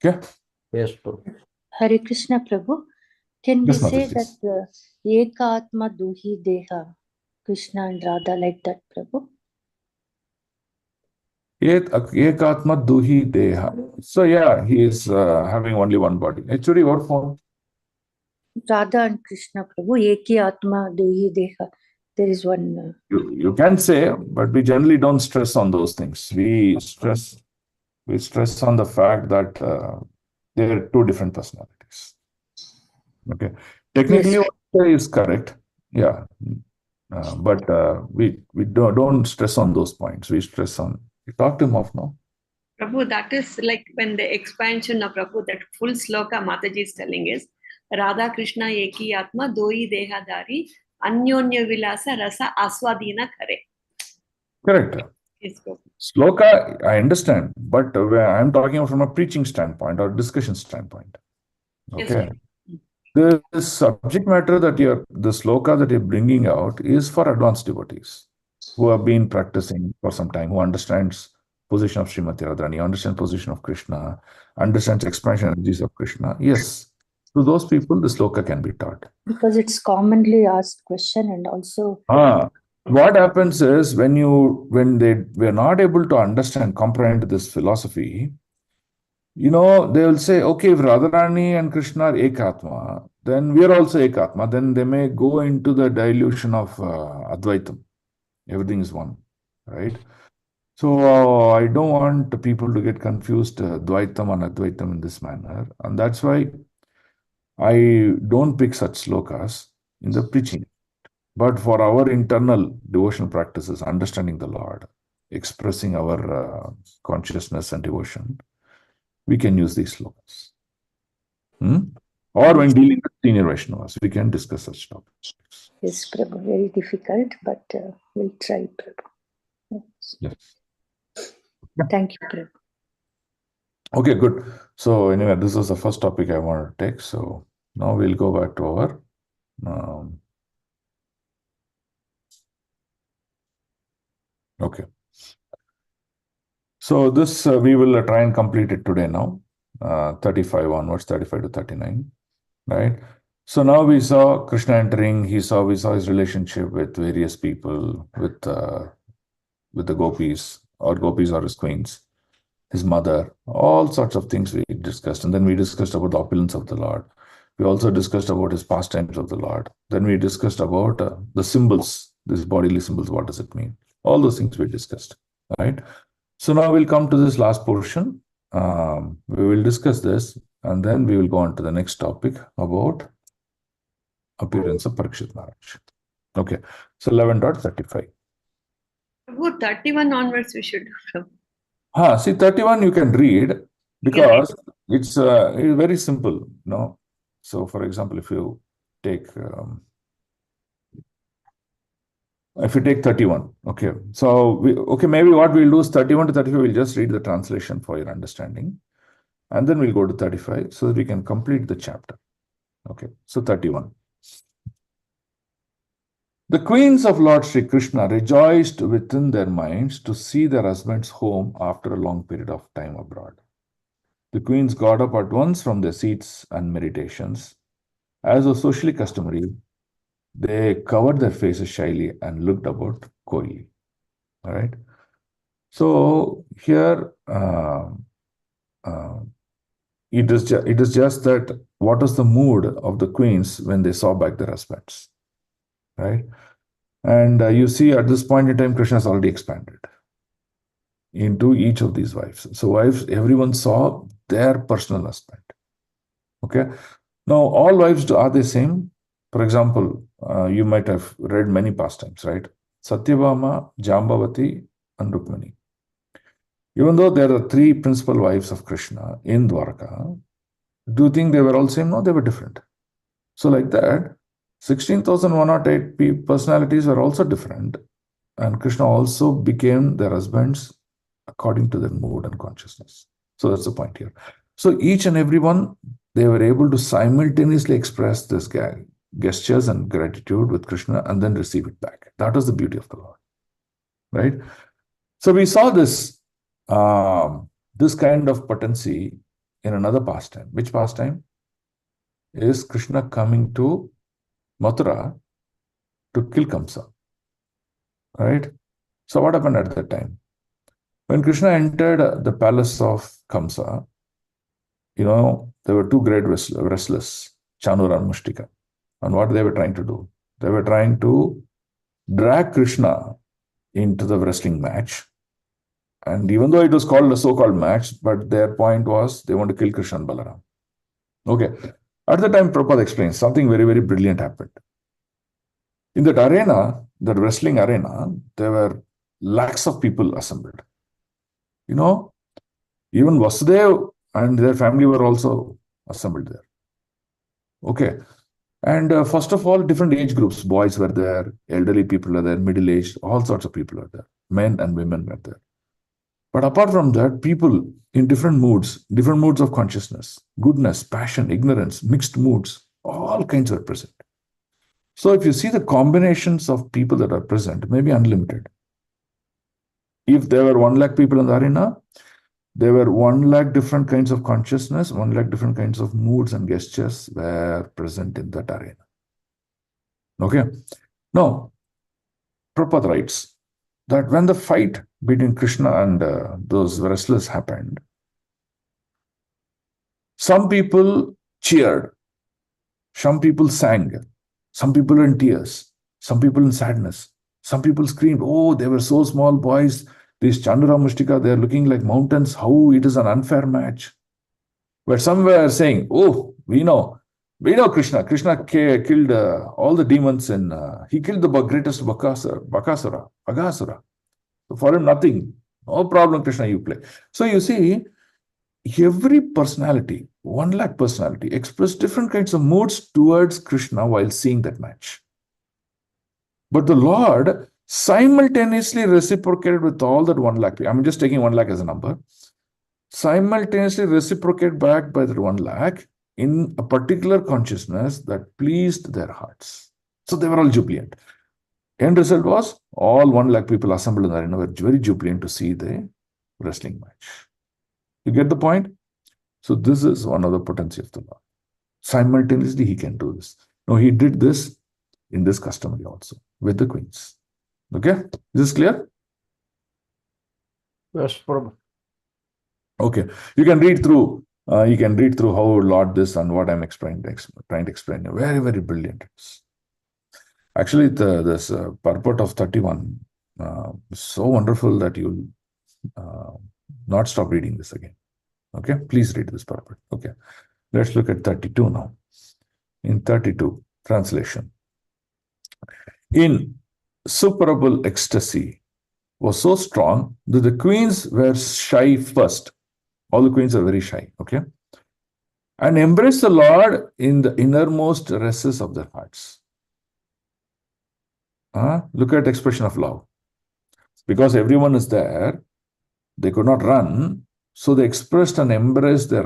Okay? Yes, Prabhu. Hare Krishna, Prabhu. Can we Yes, say Mataji. that Eka Atma Duhi Deha, Krishna and Radha, like that, Prabhu? Ekatma Duhi Deha. So yeah, he is having only one body. Actually, what form? Radha and Krishna, Prabhu, Eki Atma Duhi Deha. There is one. You can say, but we generally don't stress on those things. We stress on the fact that there are two different personalities. Okay. Technically, Yes. what is correct. Yeah. But we don't stress on those points. We stress on. You talk to him off now. Prabhu, that is like when the expansion of Prabhu, that full sloka Mataji is telling is Radha Krishna Eki Atma Doi Dehadari Anyonya Vilasa Rasa Aswadina Kare. Correct. Yes, Prabhu. Sloka, I understand, but I'm talking from a preaching standpoint or discussion standpoint. Okay. Yes, The subject matter that the sloka that you're bringing out is for advanced devotees who have been practicing for some time, who understands position of Srimati Radharani, understands position of Krishna, understands expansion energies of Krishna. Yes, to those people, the sloka can be taught. Because it's commonly asked question and also. what happens is when they were not able to understand, comprehend this philosophy, they will say, okay, if Radharani and Krishna are Ekatma, then we are also Ekatma. Then they may go into the dilution of Advaitam. Everything is one, right? So I don't want people to get confused, Dvaitam and Advaitam in this manner. And that's why I don't pick such slokas in the preaching. But for our internal devotional practices, understanding the Lord, expressing our consciousness and devotion, we can use these slokas. Or when dealing with senior Vaishnavas, we can discuss such topics. Yes, Prabhu, very difficult, but we'll try, Prabhu. Yes. Thank you, Prabhu. Okay, good. So anyway, this is the first topic I want to take. So now we'll go back to our okay. So this we will try and complete it today now. 35 onwards, 35 to 39, right? So now we saw Krishna entering. We saw his relationship with various people, with the gopis or his queens, his mother, all sorts of things we discussed. And then we discussed about the opulence of the Lord. We also discussed about his pastimes of the Lord. Then we discussed about the symbols, these bodily symbols. What does it mean? All those things we discussed, right? So now we'll come to this last portion. We will discuss this, and then we will go on to the next topic about appearance of Parikshit Maharaj. Okay, so 11.35. Prabhu, 31 onwards we should do. See, 31 you can read because it's very simple, So, for example, if you take 31, okay. So, maybe what we'll do is 31 to 35, we'll just read the translation for your understanding. And then we'll go to 35 so that we can complete the chapter. Okay, so 31. The queens of Lord Sri Krishna rejoiced within their minds to see their husbands home after a long period of time abroad. The queens got up at once from their seats and meditations. As was socially customary, they covered their faces shyly and looked about coyly. All right. So here, it is just that what was the mood of the queens when they saw back their husbands, right? And you see, at this point in time, Krishna has already expanded into each of these wives. So wives, everyone saw their personal husband. Okay. Now, all wives, are they same? For example, you might have read many pastimes, right? Satyabhama, Jambavati, and Rukmani. Even though there are three principal wives of Krishna in Dwarka, do you think they were all same? No, they were different. So like that, 16,108 personalities were also different. And Krishna also became their husbands according to their mood and consciousness. So that's the point here. So each and every one, they were able to simultaneously express this gestures and gratitude with Krishna and then receive it back. That was the beauty of the Lord, right? So we saw this kind of potency in another pastime. Which pastime? Is Krishna coming to Mathura to kill Kamsa, right? So what happened at that time? When Krishna entered the palace of Kamsa, there were two great wrestlers, Chanur and Mushtika. And what they were trying to do? They were trying to drag Krishna into the wrestling match. And even though it was called a so-called match, but their point was they want to kill Krishna and Balaram. Okay. At the time, Prabhupada explains something very, very brilliant happened. In that arena, that wrestling arena, there were lakhs of people assembled. Even Vasudev and their family were also assembled there. Okay. And first of all, different age groups. Boys were there, elderly people were there, middle-aged, all sorts of people were there. Men and women were there. But apart from that, people in different moods of consciousness, goodness, passion, ignorance, mixed moods, all kinds were present. So if you see the combinations of people that are present, maybe unlimited. If there were 1 lakh people in the arena, there were 1 lakh different kinds of consciousness, 1 lakh different kinds of moods and gestures were present in that arena. Okay. Now, Prabhupada writes that when the fight between Krishna and those wrestlers happened, some people cheered, some people sang, some people in tears, some people in sadness, some people screamed, oh, they were so small boys, these Chandra Mushtika, they're looking like mountains, how it is an unfair match. But some were saying, oh, we know Krishna. Krishna killed all the demons and he killed the greatest Bakasura. So for him, nothing. No problem, Krishna, you play. So you see, every personality, 1 lakh personality, expressed different kinds of moods towards Krishna while seeing that match. But the Lord simultaneously reciprocated with all that 1 lakh. I'm just taking 1 lakh as a number. Simultaneously reciprocate back by that 1 lakh in a particular consciousness that pleased their hearts. So they were all jubilant. End result was all 1 lakh people assembled in the arena were very jubilant to see the wrestling match. You get the point? So this is one of the potency of the Lord. Simultaneously, he can do this. Now, he did this in this customary also with the queens. Okay? Is this clear? Yes, Prabhu. Okay. You can read through. How Lord this and what I'm trying to explain. Very, very brilliant. Actually, this purport of 31 is so wonderful that you'll not stop reading this again. Okay, please read this purport. Okay, let's look at 32 now. In 32, translation. In superable ecstasy was so strong that the queens were shy first. All the queens are very shy, okay? And embraced the Lord in the innermost recesses of their hearts. Look at the expression of love. Because everyone is there, they could not run, so they expressed and embraced their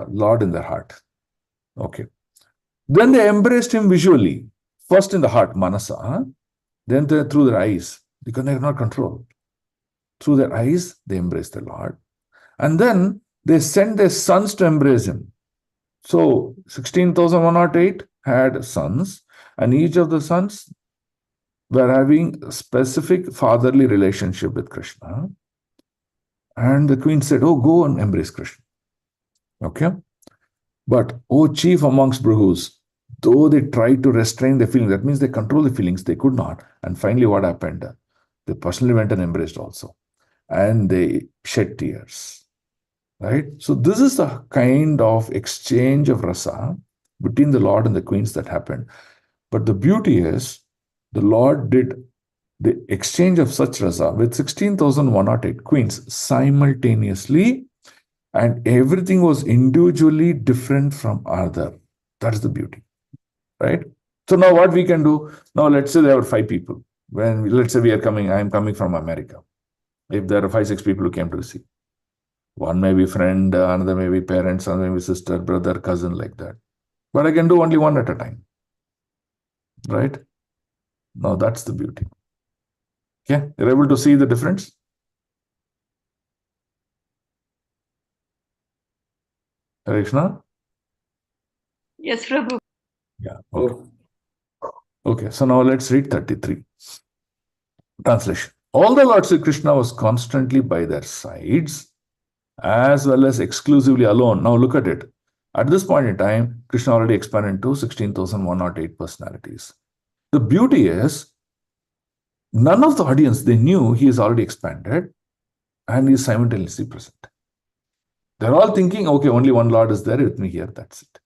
Lord in their heart. Okay. Then they embraced him visually. First in the heart, manasa. Then through their eyes, because they cannot control. Through their eyes, they embraced the Lord. And then they sent their sons to embrace him. So 16,108 had sons, and each of the sons were having a specific fatherly relationship with Krishna. And the queen said, oh, go and embrace Krishna. Okay? But, oh, chief amongst Brahus, though they tried to restrain their feelings, that means they control the feelings, they could not. And finally, what happened? They personally went and embraced also. And they shed tears. Right? So this is the kind of exchange of rasa between the Lord and the queens that happened. But the beauty is, the Lord did the exchange of such rasa with 16,108 queens simultaneously, and everything was individually different from other. That's the beauty, right? So now what we can do, now let's say there are 5 people. Let's say I'm coming from America. If there are 5, 6 people who came to see, one may be friend, another may be parents, another may be sister, brother, cousin, like that. But I can do only one at a time, right? Now that's the beauty. Okay, you're able to see the difference? Krishna? Yes, Prabhu. Yeah. Okay. Okay, so now let's read 33. Translation. All the Lord Sri Krishna was constantly by their sides, as well as exclusively alone. Now look at it. At this point in time, Krishna already expanded to 16,108 personalities. The beauty is, none of the audience, they knew he is already expanded and he is simultaneously present. They're all thinking, okay, only one Lord is there with me here, that's it.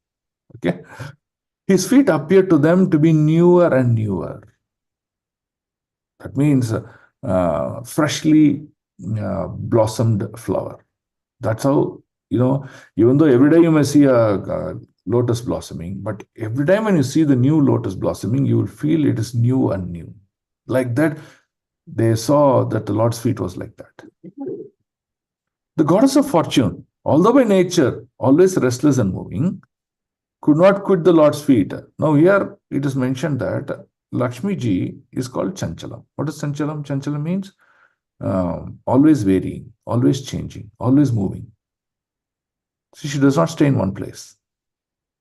Okay. His feet appeared to them to be newer and newer. That means freshly blossomed flower. That's how, even though every day you may see a lotus blossoming, but every time when you see the new lotus blossoming, you will feel it is new and new. Like that, they saw that the Lord's feet was like that. The goddess of fortune, although by nature always restless and moving, could not quit the Lord's feet. Now here it is mentioned that Lakshmi ji is called Chanchalam. What is Chanchalam? Chanchalam means always varying, always changing, always moving. See, she does not stay in one place.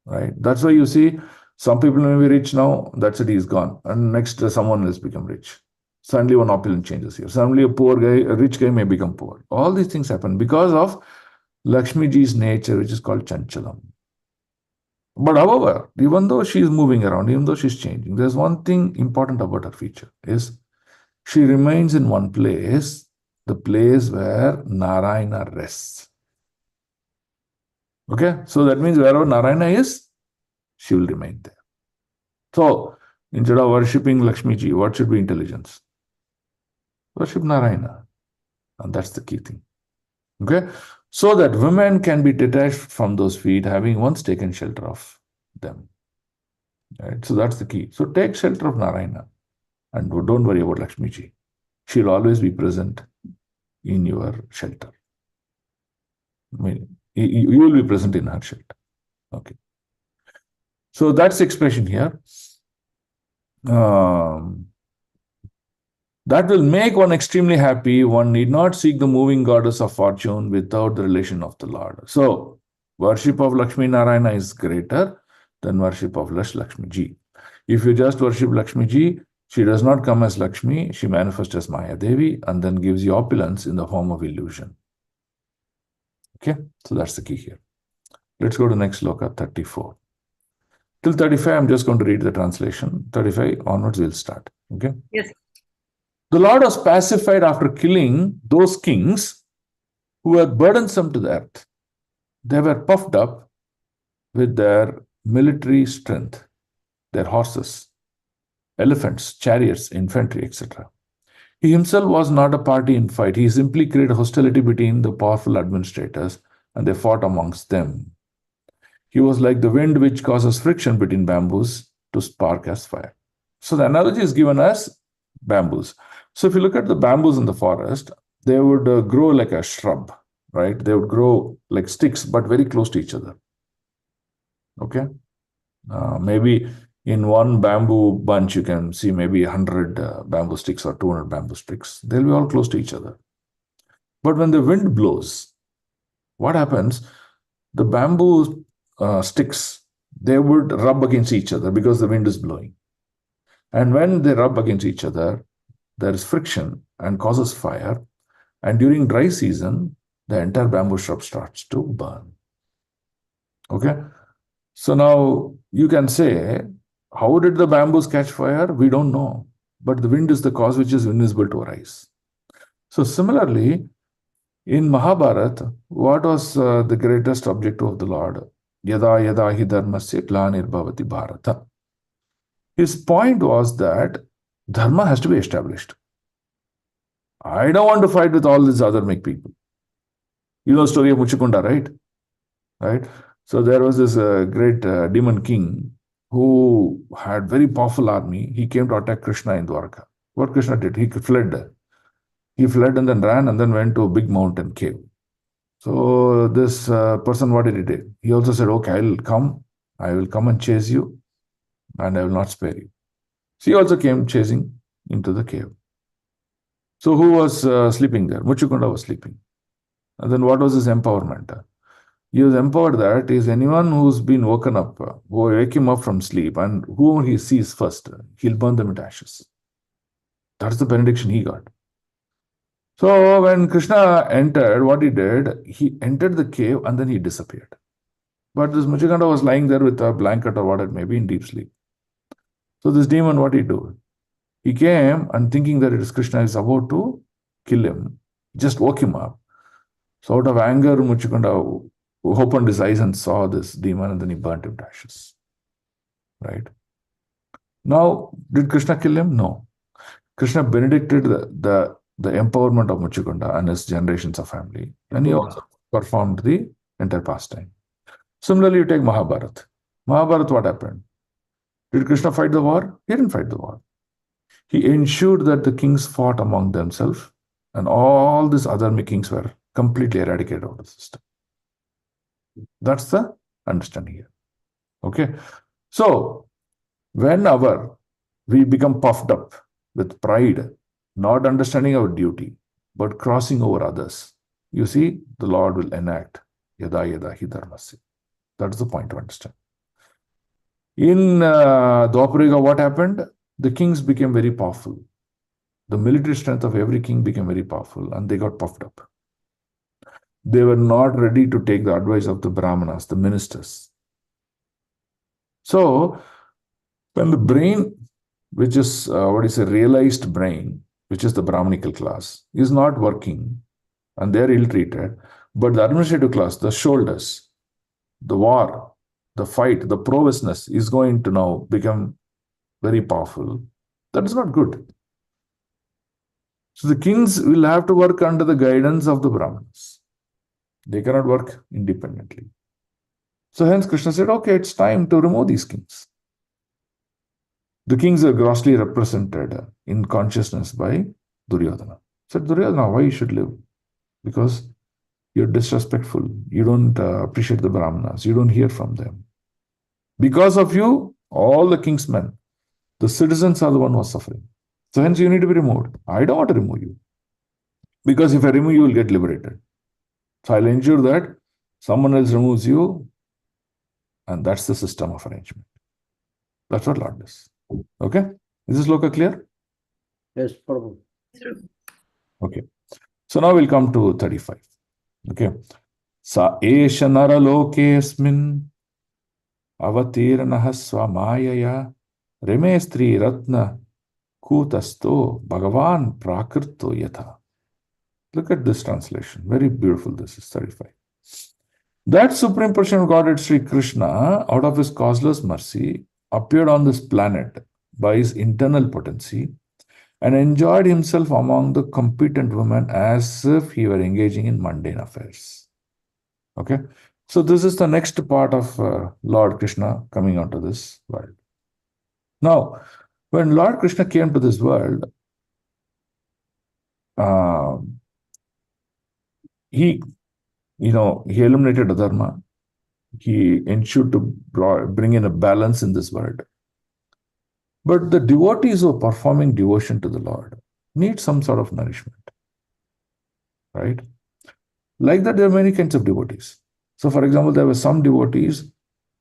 Right? That's why you see some people may be rich now, that's it, he's gone. And next someone else become rich. Suddenly one opulent changes here. Suddenly a poor guy, a rich guy may become poor. All these things happen because of Lakshmi Ji's nature, which is called Chanchalam. But however, even though she is moving around, even though she's changing, there's one thing important about her feature is she remains in one place, the place where Narayana rests. Okay, so that means wherever Narayana is, she will remain there. So instead of worshipping Lakshmi Ji, what should be intelligence? Worship Narayana. And that's the key thing. Okay, so that women can be detached from those feet, having once taken shelter of them. Right? So that's the key. So take shelter of Narayana and don't worry about Lakshmi Ji. She'll always be present in your shelter. I mean, you will be present in her shelter. Okay. So that's the expression here. That will make one extremely happy. One need not seek the moving goddess of fortune without the relation of the Lord. So, worship of Lakshmi Narayana is greater than worship of Lakshmi Ji. If you just worship Lakshmi Ji, she does not come as Lakshmi, she manifests as Maya Devi and then gives you opulence in the form of illusion. Okay, so that's the key here. Let's go to next sloka, 34. Till 35, I'm just going to read the translation. 35 onwards, we'll start. Okay? Yes. The Lord was pacified after killing those kings who were burdensome to the earth. They were puffed up with their military strength, their horses, elephants, chariots, infantry, etc. He himself was not a party in fight. He simply created hostility between the powerful administrators and they fought amongst them. He was like the wind which causes friction between bamboos to spark as fire. So the analogy is given as bamboos. So if you look at the bamboos in the forest, they would grow like a shrub, right? They would grow like sticks, but very close to each other. Okay? Maybe in one bamboo bunch, you can see maybe 100 bamboo sticks or 200 bamboo sticks. They'll be all close to each other. But when the wind blows, what happens? The bamboo sticks, they would rub against each other because the wind is blowing. And when they rub against each other, there is friction and causes fire. And during dry season, the entire bamboo shrub starts to burn. Okay? So now you can say, how did the bamboos catch fire? We don't know. But the wind is the cause which is invisible to our eyes. So similarly, in Mahabharata, what was the greatest objective of the Lord? Yada yada hi dharmasya glanirбhavati bharata. His point was that dharma has to be established. I don't want to fight with all these other meek people. You know the story of Muchikunda, right? Right? So there was this great demon king who had very powerful army. He came to attack Krishna in Dwarka. What Krishna did? He fled. He fled and then ran and then went to a big mountain cave. So this person, what did he do? He also said, okay, I will come and chase you and I will not spare you. So he also came chasing into the cave. So who was sleeping there? Muchikunda was sleeping. And then what was his empowerment? He was empowered that is anyone who's been woken up, who wake him up from sleep and whom he sees first, he'll burn them into ashes. That's the benediction he got. So when Krishna entered, what he did, he entered the cave and then he disappeared. But this Muchikanda was lying there with a blanket or what it may be in deep sleep. So this demon, what he do? He came and thinking that it is Krishna is about to kill him, just woke him up. So out of anger, Muchikanda opened his eyes and saw this demon and then he burnt him to ashes. Right? Now, did Krishna kill him? No. Krishna benedicted the empowerment of Muchikunda and his generations of family. And he also performed the entire pastime. Similarly, you take Mahabharata. Mahabharata, what happened? Did Krishna fight the war? He didn't fight the war. He ensured that the kings fought among themselves and all these other kings were completely eradicated out of the system. That's the understanding here. Okay. So, whenever we become puffed up with pride, not understanding our duty, but crossing over others, you see, the Lord will enact yada yada hi dharmasya. That's the point to understand. In Dwapara Yuga, what happened? The kings became very powerful. The military strength of every king became very powerful and they got puffed up. They were not ready to take the advice of the Brahmanas, the ministers. So, when the brain, which is a realized brain, which is the Brahmanical class, is not working and they're ill-treated, but the administrative class, the shoulders, the war, the fight, the prowessness is going to now become very powerful. That is not good. So the kings will have to work under the guidance of the Brahmanas. They cannot work independently. So hence Krishna said, okay, it's time to remove these kings. The kings are grossly represented in consciousness by Duryodhana. Said, Duryodhana, why you should live? Because you're disrespectful. You don't appreciate the Brahmanas. You don't hear from them. Because of you, all the king's men, the citizens are the one who are suffering. So hence you need to be removed. I don't want to remove you. Because if I remove you, will get liberated. So I'll ensure that someone else removes you, and that's the system of arrangement. That's what Lord does. Okay? Is this loka clear? Yes, Prabhu. Okay. So now we'll come to 35. Okay. Sa esha nara lokesmin avatiranaha swamayaya remestri ratna kutasto bhagavan prakrito yatha. Look at this translation. Very beautiful. This is 35. That Supreme Person of Godhead, Sri Krishna, out of his causeless mercy, appeared on this planet by his internal potency and enjoyed himself among the competent women as if he were engaging in mundane affairs. Okay? So this is the next part of Lord Krishna coming onto this world. Now, when Lord Krishna came to this world, he eliminated adharma. He ensured to bring in a balance in this world. But the devotees who are performing devotion to the Lord need some sort of nourishment. Right? Like that, there are many kinds of devotees. So, for example, there were some devotees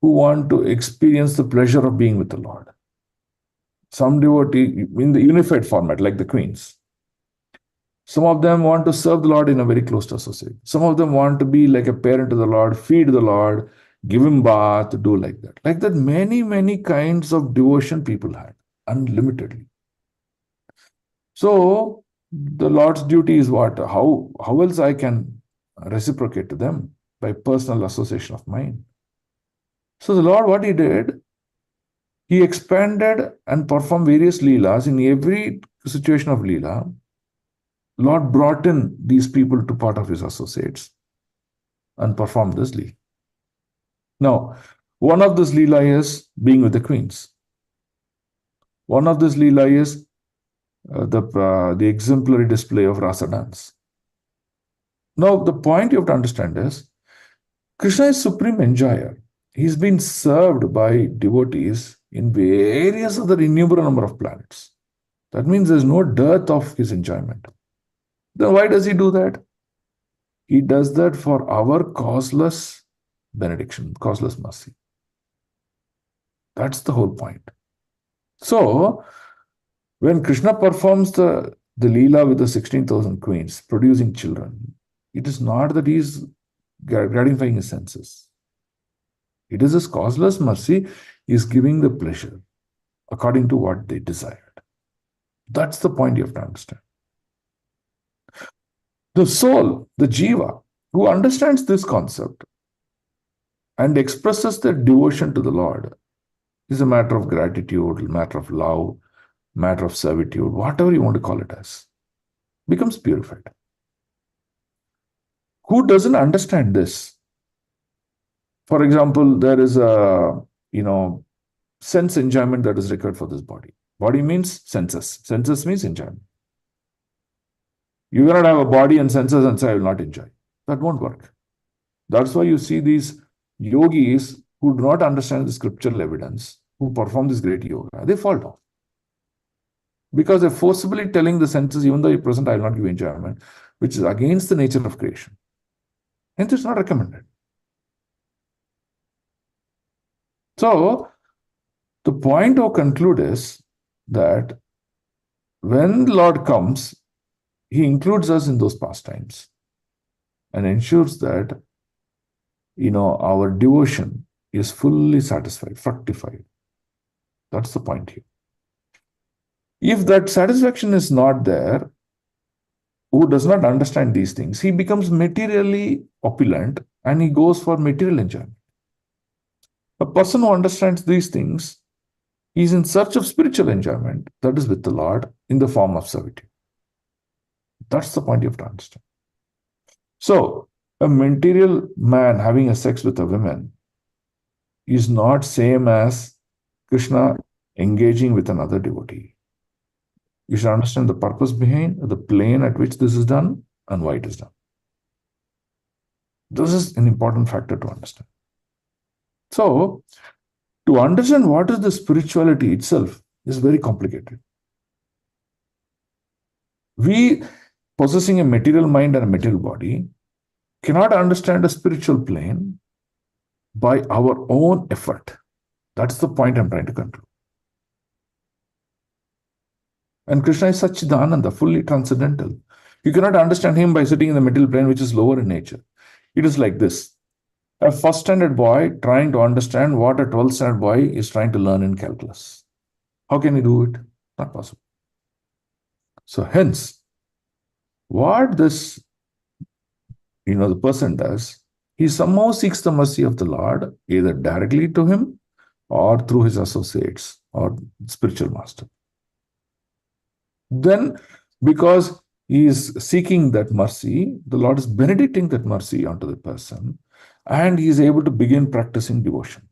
who want to experience the pleasure of being with the Lord. Some devotee in the unified format, like the queens. Some of them want to serve the Lord in a very close associate. Some of them want to be like a parent to the Lord, feed the Lord, give him bath, do like that. Like that, many, many kinds of devotion people had, unlimitedly. So, the Lord's duty is what? How else I can reciprocate to them? By personal association of mine. So, the Lord, what he did, he expanded and performed various leelas. In every situation of leela, Lord brought in these people to part of his associates and performed this leela. Now, one of this leela is being with the queens. One of this leela is the exemplary display of rasa dance. Now, the point you have to understand is, Krishna is supreme enjoyer. He's been served by devotees in various other innumerable number of planets. That means there's no dearth of his enjoyment. Then why does he do that? He does that for our causeless benediction, causeless mercy. That's the whole point. So, when Krishna performs the Leela with the 16,000 queens, producing children, it is not that he is gratifying his senses. It is his causeless mercy, he is giving the pleasure according to what they desired. That's the point you have to understand. The soul, the jiva, who understands this concept and expresses their devotion to the Lord is a matter of gratitude, a matter of love, matter of servitude, whatever you want to call it as, becomes purified. Who doesn't understand this? For example, there is a, sense enjoyment that is required for this body. Body means senses. Senses means enjoyment. You cannot have a body and senses and say, I will not enjoy. That won't work. That's why you see these yogis who do not understand the scriptural evidence, who perform this great yoga, they fall down. Because they're forcibly telling the senses, even though you're present, I will not give enjoyment, which is against the nature of creation. Hence, it's not recommended. So, the point to conclude is that when the Lord comes, he includes us in those pastimes and ensures that, our devotion is fully satisfied, fructified. That's the point here. If that satisfaction is not there, who does not understand these things, he becomes materially opulent and he goes for material enjoyment. A person who understands these things is in search of spiritual enjoyment, that is with the Lord in the form of servitude. That's the point you have to understand. So, a material man having a sex with a woman is not same as Krishna engaging with another devotee. You should understand the purpose behind, the plane at which this is done, and why it is done. This is an important factor to understand. So, to understand what is the spirituality itself is very complicated. We, possessing a material mind and a material body, cannot understand a spiritual plane by our own effort. That's the point I'm trying to conclude. And Krishna is Satchidananda, fully transcendental. You cannot understand him by sitting in the material plane, which is lower in nature. It is like this. A first standard boy trying to understand what a 12th standard boy is trying to learn in calculus. How can he do it? Not possible. So hence, what this, the person does, he somehow seeks the mercy of the Lord, either directly to him or through his associates or spiritual master. Then, because he is seeking that mercy, the Lord is benedicting that mercy onto the person, and he is able to begin practicing devotion.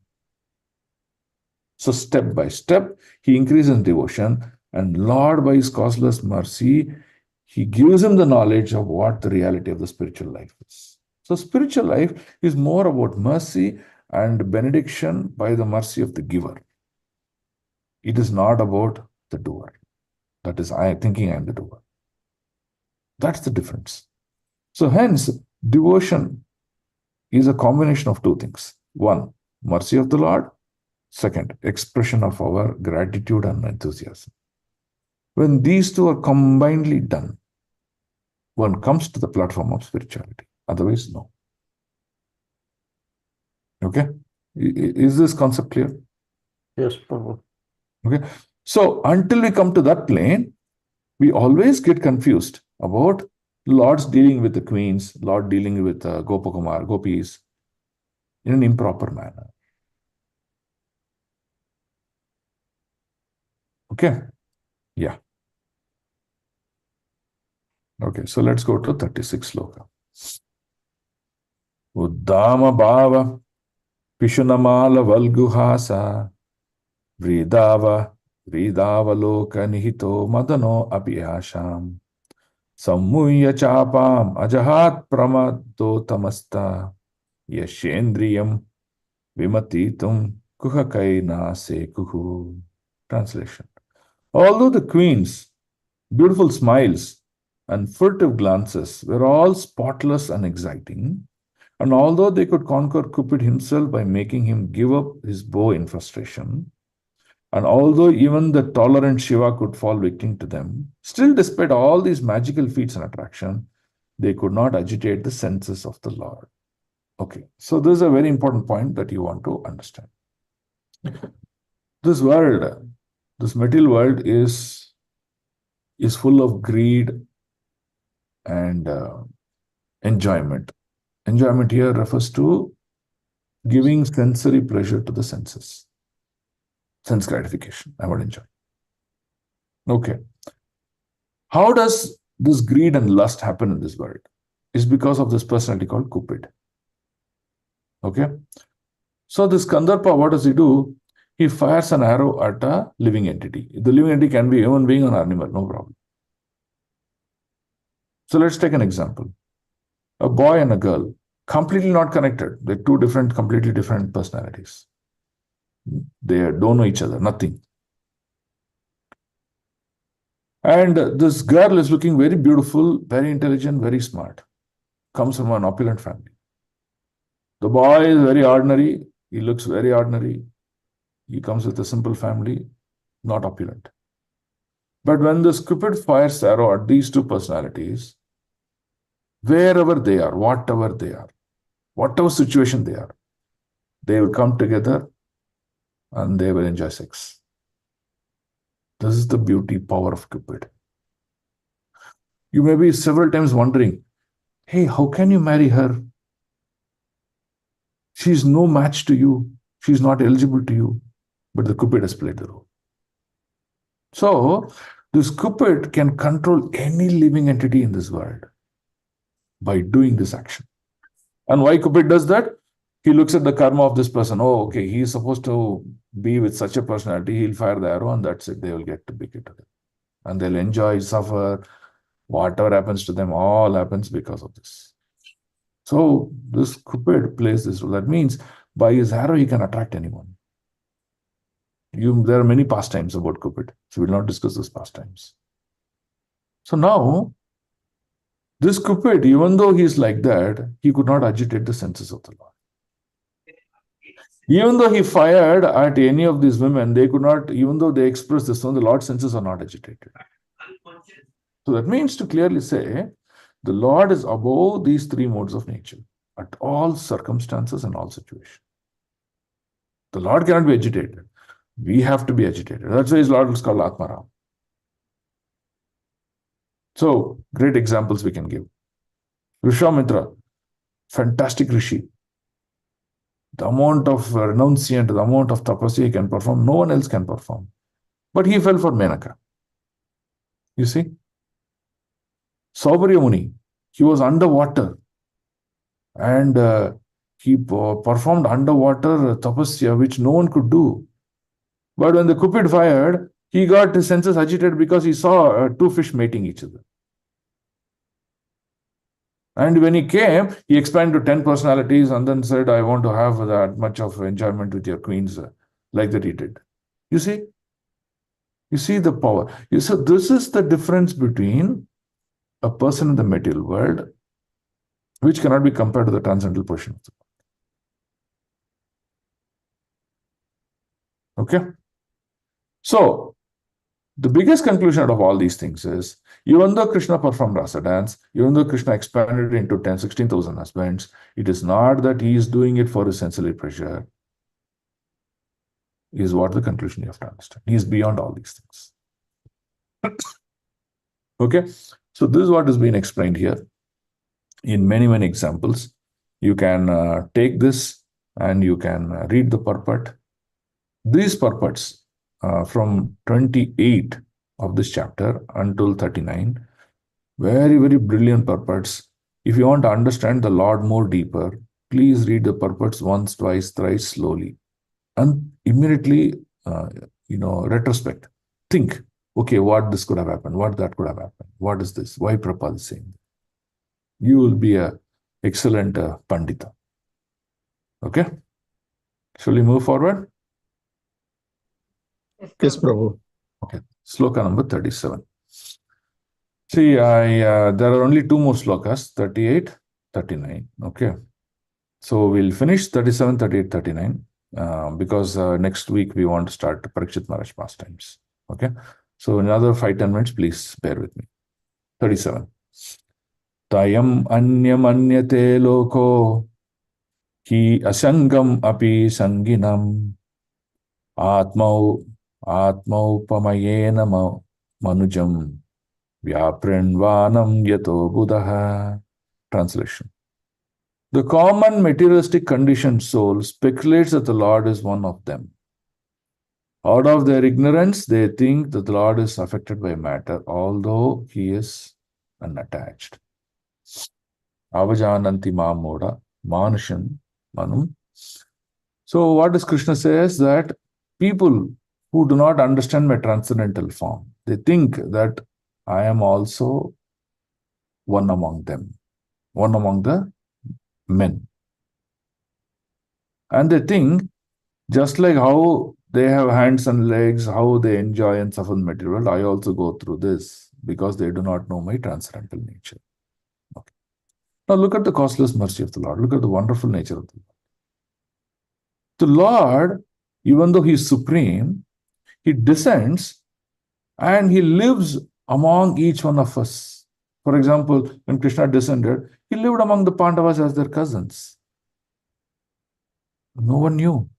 So step by step, he increases in devotion, and Lord, by his causeless mercy, he gives him the knowledge of what the reality of the spiritual life is. So spiritual life is more about mercy and benediction by the mercy of the giver. It is not about the doer. That is, I am thinking I am the doer. That's the difference. So hence, devotion is a combination of two things. One, mercy of the Lord. Second, expression of our gratitude and enthusiasm. When these two are combinedly done, one comes to the platform of spirituality. Otherwise, no. Okay? Is this concept clear? Yes, Prabhu. Okay. So until we come to that plane, we always get confused about Lord's dealing with the queens, Lord dealing with Gopakumar, gopis in an improper manner. Okay? Yeah. Okay, so let's go to 36 sloka. Uddama bhava pishunamala valguhasa vridava loka nihito madano abhyasham sammuya chapam ajahat pramado tamasta yashendriyam vimatitum kuhakaina se kuhu. Translation. Although the queen's beautiful smiles and furtive glances were all spotless and exciting, and although they could conquer Cupid himself by making him give up his bow in frustration, and although even the tolerant Shiva could fall victim to them, still despite all these magical feats and attraction, they could not agitate the senses of the Lord. Okay, so this is a very important point that you want to understand. This world, this material world is full of greed and enjoyment. Enjoyment here refers to giving sensory pleasure to the senses. Sense gratification. I would enjoy. Okay. How does this greed and lust happen in this world? It's because of this personality called Cupid. Okay. So this Kandarpa, what does he do? He fires an arrow at a living entity. The living entity can be a human being or an animal, no problem. So let's take an example. A boy and a girl, completely not connected. They're two completely different personalities. They don't know each other, nothing. And this girl is looking very beautiful, very intelligent, very smart. Comes from an opulent family. The boy is very ordinary. He looks very ordinary. He comes with a simple family, not opulent. But when this Cupid fires arrow at these two personalities, wherever they are, whatever situation they will come together and they will enjoy sex. This is the beauty, power of Cupid. You may be several times wondering, hey, how can you marry her? She's no match to you. She's not eligible to you. But the Cupid has played the role. So, this Cupid can control any living entity in this world by doing this action. And why Cupid does that? He looks at the karma of this person. Oh, okay, he's supposed to be with such a personality. He'll fire the arrow and that's it. They will get to be together. And they'll enjoy, suffer. Whatever happens to them, all happens because of this. So this Cupid plays this role. That means by his arrow, he can attract anyone. There are many pastimes about Cupid. So we'll not discuss those pastimes. So now, this Cupid, even though he's like that, he could not agitate the senses of the Lord. Even though he fired at any of these women, they could not, even though they expressed this one, the Lord's senses are not agitated. So that means to clearly say, the Lord is above these three modes of nature at all circumstances and all situations. The Lord cannot be agitated. We have to be agitated. That's why his Lord is called Atmaram. So, great examples we can give. Rishamitra, fantastic Rishi. The amount of renunciant, the amount of tapasya he can perform, no one else can perform. But he fell for Menaka. You see? Saubhariya Muni, he was underwater and he performed underwater tapasya which no one could do. But when the Cupid fired, he got his senses agitated because he saw two fish mating each other. And when he came, he expanded to 10 personalities and then said, I want to have that much of enjoyment with your queens, like that he did. You see? You see the power. So this is the difference between a person in the material world, which cannot be compared to the transcendental portion of the world. Okay? So, the biggest conclusion out of all these things is, even though Krishna performed rasa dance, even though Krishna expanded into 16,000 husbands, it is not that he is doing it for his sensory pleasure. Is what the conclusion you have to understand. He is beyond all these things. Okay? So this is what is being explained here in many, many examples. You can take this and you can read the purport. These purports from 28 of this chapter until 39, very, very brilliant purports. If you want to understand the Lord more deeper, please read the purports once, twice, thrice, slowly. And immediately, retrospect. Think, okay, what this could have happened, what that could have happened, what is this, why Prabhupada is saying that? You will be an excellent Pandita. Okay? Shall we move forward? Yes, Prabhu. Okay, sloka number 37. See, there are only two more slokas, 38, 39. Okay. So we'll finish 37, 38, 39 because next week we want to start Parikshit Maharaj pastimes. Okay. So in another 5-10 minutes, please bear with me. 37. Tayam anyam anyate loko ki asangam api sanginam atmau Atmaupamayena manujam vyaprinvanam yato buddha. Translation. The common materialistic conditioned soul speculates that the Lord is one of them. Out of their ignorance, they think that the Lord is affected by matter, although he is unattached. Avajananti mamoda manushan manum. So what does Krishna say is that people who do not understand my transcendental form, they think that I am also one among them, one among the men. And they think, just like how they have hands and legs, how they enjoy and suffer in the material world, I also go through this because they do not know my transcendental nature. Okay. Now look at the causeless mercy of the Lord. Look at the wonderful nature of the Lord. The Lord, even though he is supreme, he descends And he lives among each one of us. For example, when Krishna descended, he lived among the Pandavas as their cousins. No one knew.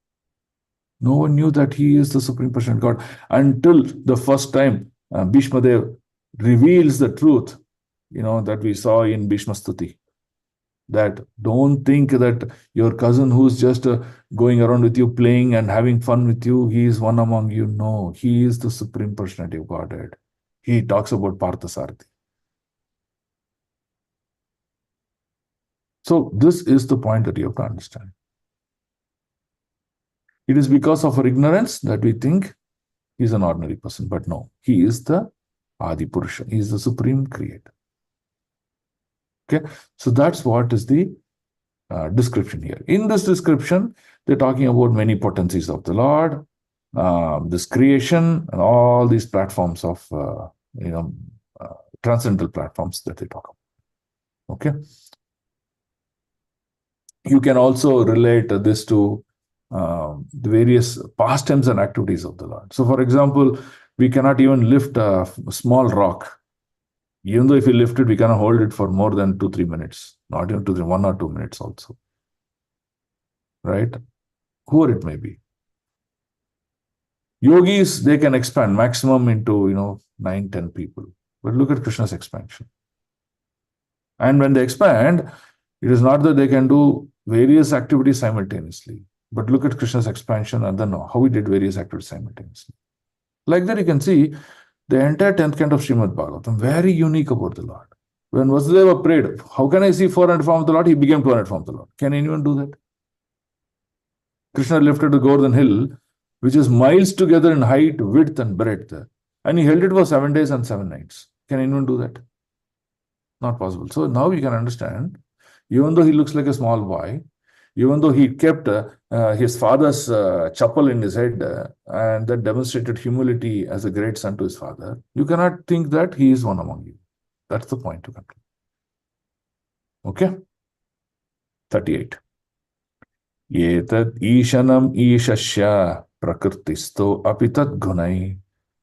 No one knew that he is the Supreme Personality God until the first time Bhishma Dev reveals the truth, that we saw in Bhishma Stuti. That don't think that your cousin who's just going around with you, playing and having fun with you, he is one among you. No, he is the Supreme Personality of Godhead. He talks about Parthasarathi. So this is the point that you have to understand. It is because of our ignorance that we think he is an ordinary person, but no, he is the Adi Purusha. He is the Supreme Creator. Okay, so that's what is the description here. In this description, they're talking about many potencies of the Lord, this creation, and all these platforms of, transcendental platforms that they talk about. Okay. You can also relate this to the various pastimes and activities of the Lord. So, for example, we cannot even lift a small rock. Even though if we lift it, we cannot hold it for more than 2-3 minutes, not even 1 or 2 minutes also. Right? Whoever it may be. Yogis, they can expand maximum into, 9-10 people. But look at Krishna's expansion. And when they expand, it is not that they can do various activities simultaneously. But look at Krishna's expansion and then how he did various activities simultaneously. Like that, you can see the entire 10th canto of Srimad Bhagavatam, very unique about the Lord. When Vasudeva prayed, how can I see 400 forms of the Lord? He became 200 forms of the Lord. Can anyone do that? Krishna lifted the Govardhan hill, which is miles together in height, width, and breadth. And he held it for 7 days and 7 nights. Can anyone do that? Not possible. So now you can understand, even though he looks like a small boy, even though he kept his father's chappal in his head and that demonstrated humility as a great son to his father, you cannot think that he is one among you. That's the point to complete. Okay? 38. Yetad ishanam ishasya prakirtisto apitat gunai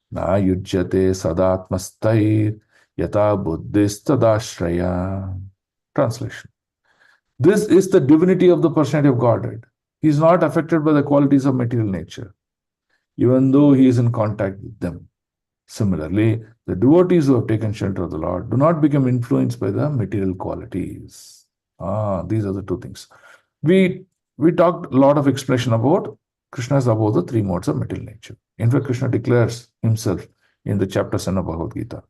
na yujyate sadatmastair yata buddhistadashraya. Translation. This is the divinity of the personality of Godhead. He is not affected by the qualities of material nature, even though he is in contact with them. Similarly, the devotees who have taken shelter of the Lord do not become influenced by the material qualities. These are the two things. We talked a lot of explanation about Krishna's above the 3 modes of material nature. In fact, Krishna declares himself in the chapter 7 of Bhagavad Gita.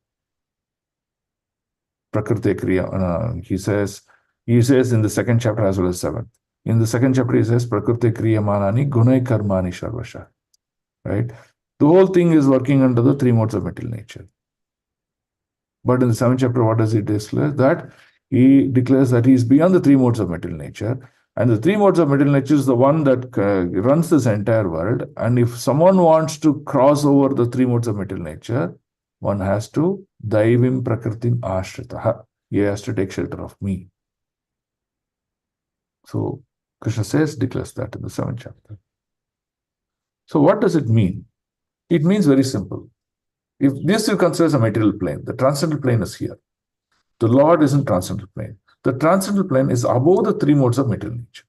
Prakriti Kriya, he says in the 2nd chapter as well as 7th. In the 2nd chapter, he says, Prakriti Kriya Manani Gunai Karmani Sharvasha. Right? The whole thing is working under the 3 modes of material nature. But in the 7th chapter, what does he declare? That he declares that he is beyond the 3 modes of material nature. And the 3 modes of material nature is the one that runs this entire world. And if someone wants to cross over the 3 modes of material nature, one has to daivim prakritim ashritaha. He has to take shelter of me. So Krishna declares that in the 7th chapter. So what does it mean? It means very simple. If this you consider as a material plane, the transcendental plane is here. The Lord is in transcendental plane. The transcendental plane is above the 3 modes of material nature.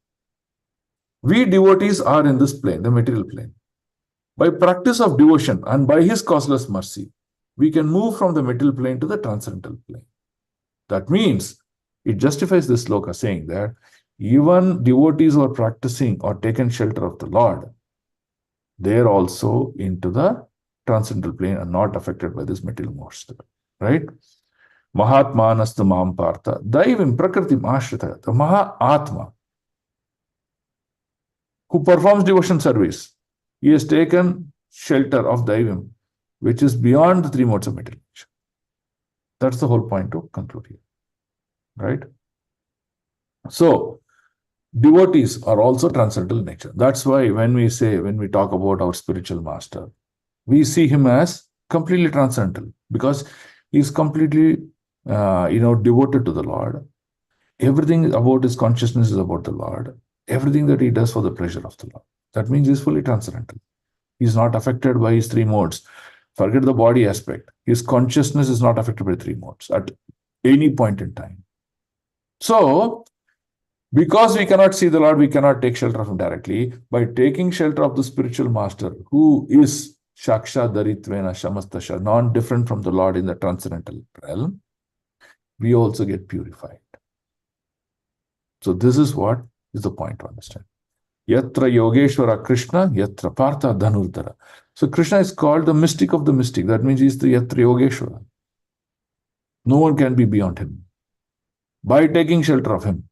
We devotees are in this plane, the material plane. By practice of devotion and by his causeless mercy, we can move from the material plane to the transcendental plane. That means it justifies this sloka saying that even devotees who are practicing or taken shelter of the Lord, they are also into the transcendental plane and not affected by this material modes. Right? Mahatmanastu mam partha daivim prakritim ashrita. The Mahatma who performs devotion service, he has taken shelter of daivim, which is beyond the 3 modes of material nature. That's the whole point to conclude here. Right? So, devotees are also transcendental nature. That's why when we talk about our spiritual master, we see him as completely transcendental because he is completely, devoted to the Lord. Everything about his consciousness is about the Lord. Everything that he does for the pleasure of the Lord. That means he is fully transcendental. He is not affected by his 3 modes. Forget the body aspect. His consciousness is not affected by three modes at any point in time. So, because we cannot see the Lord, we cannot take shelter of him directly. By taking shelter of the spiritual master, who is Shaksha Daritvena Shamastasha, non-different from the Lord in the transcendental realm, we also get purified. So this is what is the point to understand. Yatra Yogeshwara Krishna, Yatra Partha Dhanurdhara. So Krishna is called the mystic of the mystic. That means he's the Yatra Yogeshwara. No one can be beyond him. By taking shelter of him,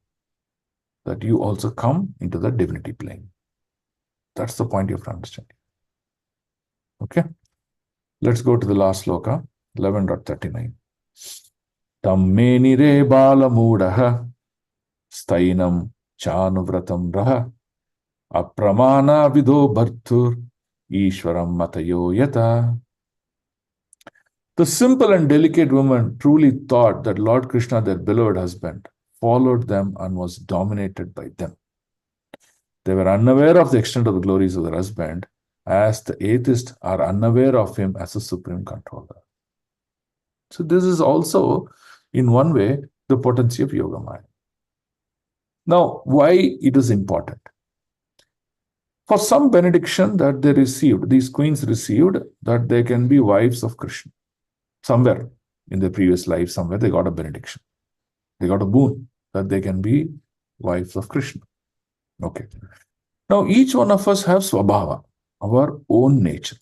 that you also come into the divinity plane. That's the point you have to understand. Okay? Let's go to the last sloka, 11.39. Tammeni re bala moodaha stainam chanuvratam raha apramana vido bhartur ishwaram matayo yata. The simple and delicate woman truly thought that Lord Krishna, their beloved husband, followed them and was dominated by them. They were unaware of the extent of the glories of their husband, as the atheists are unaware of him as a supreme controller. So this is also, in one way, the potency of Yogamaya. Now, why it is important? For some benediction that they received, these queens received, that they can be wives of Krishna. Somewhere in their previous life, somewhere they got a benediction. They got a boon that they can be wives of Krishna. Okay. Now, each one of us has swabhava, our own nature,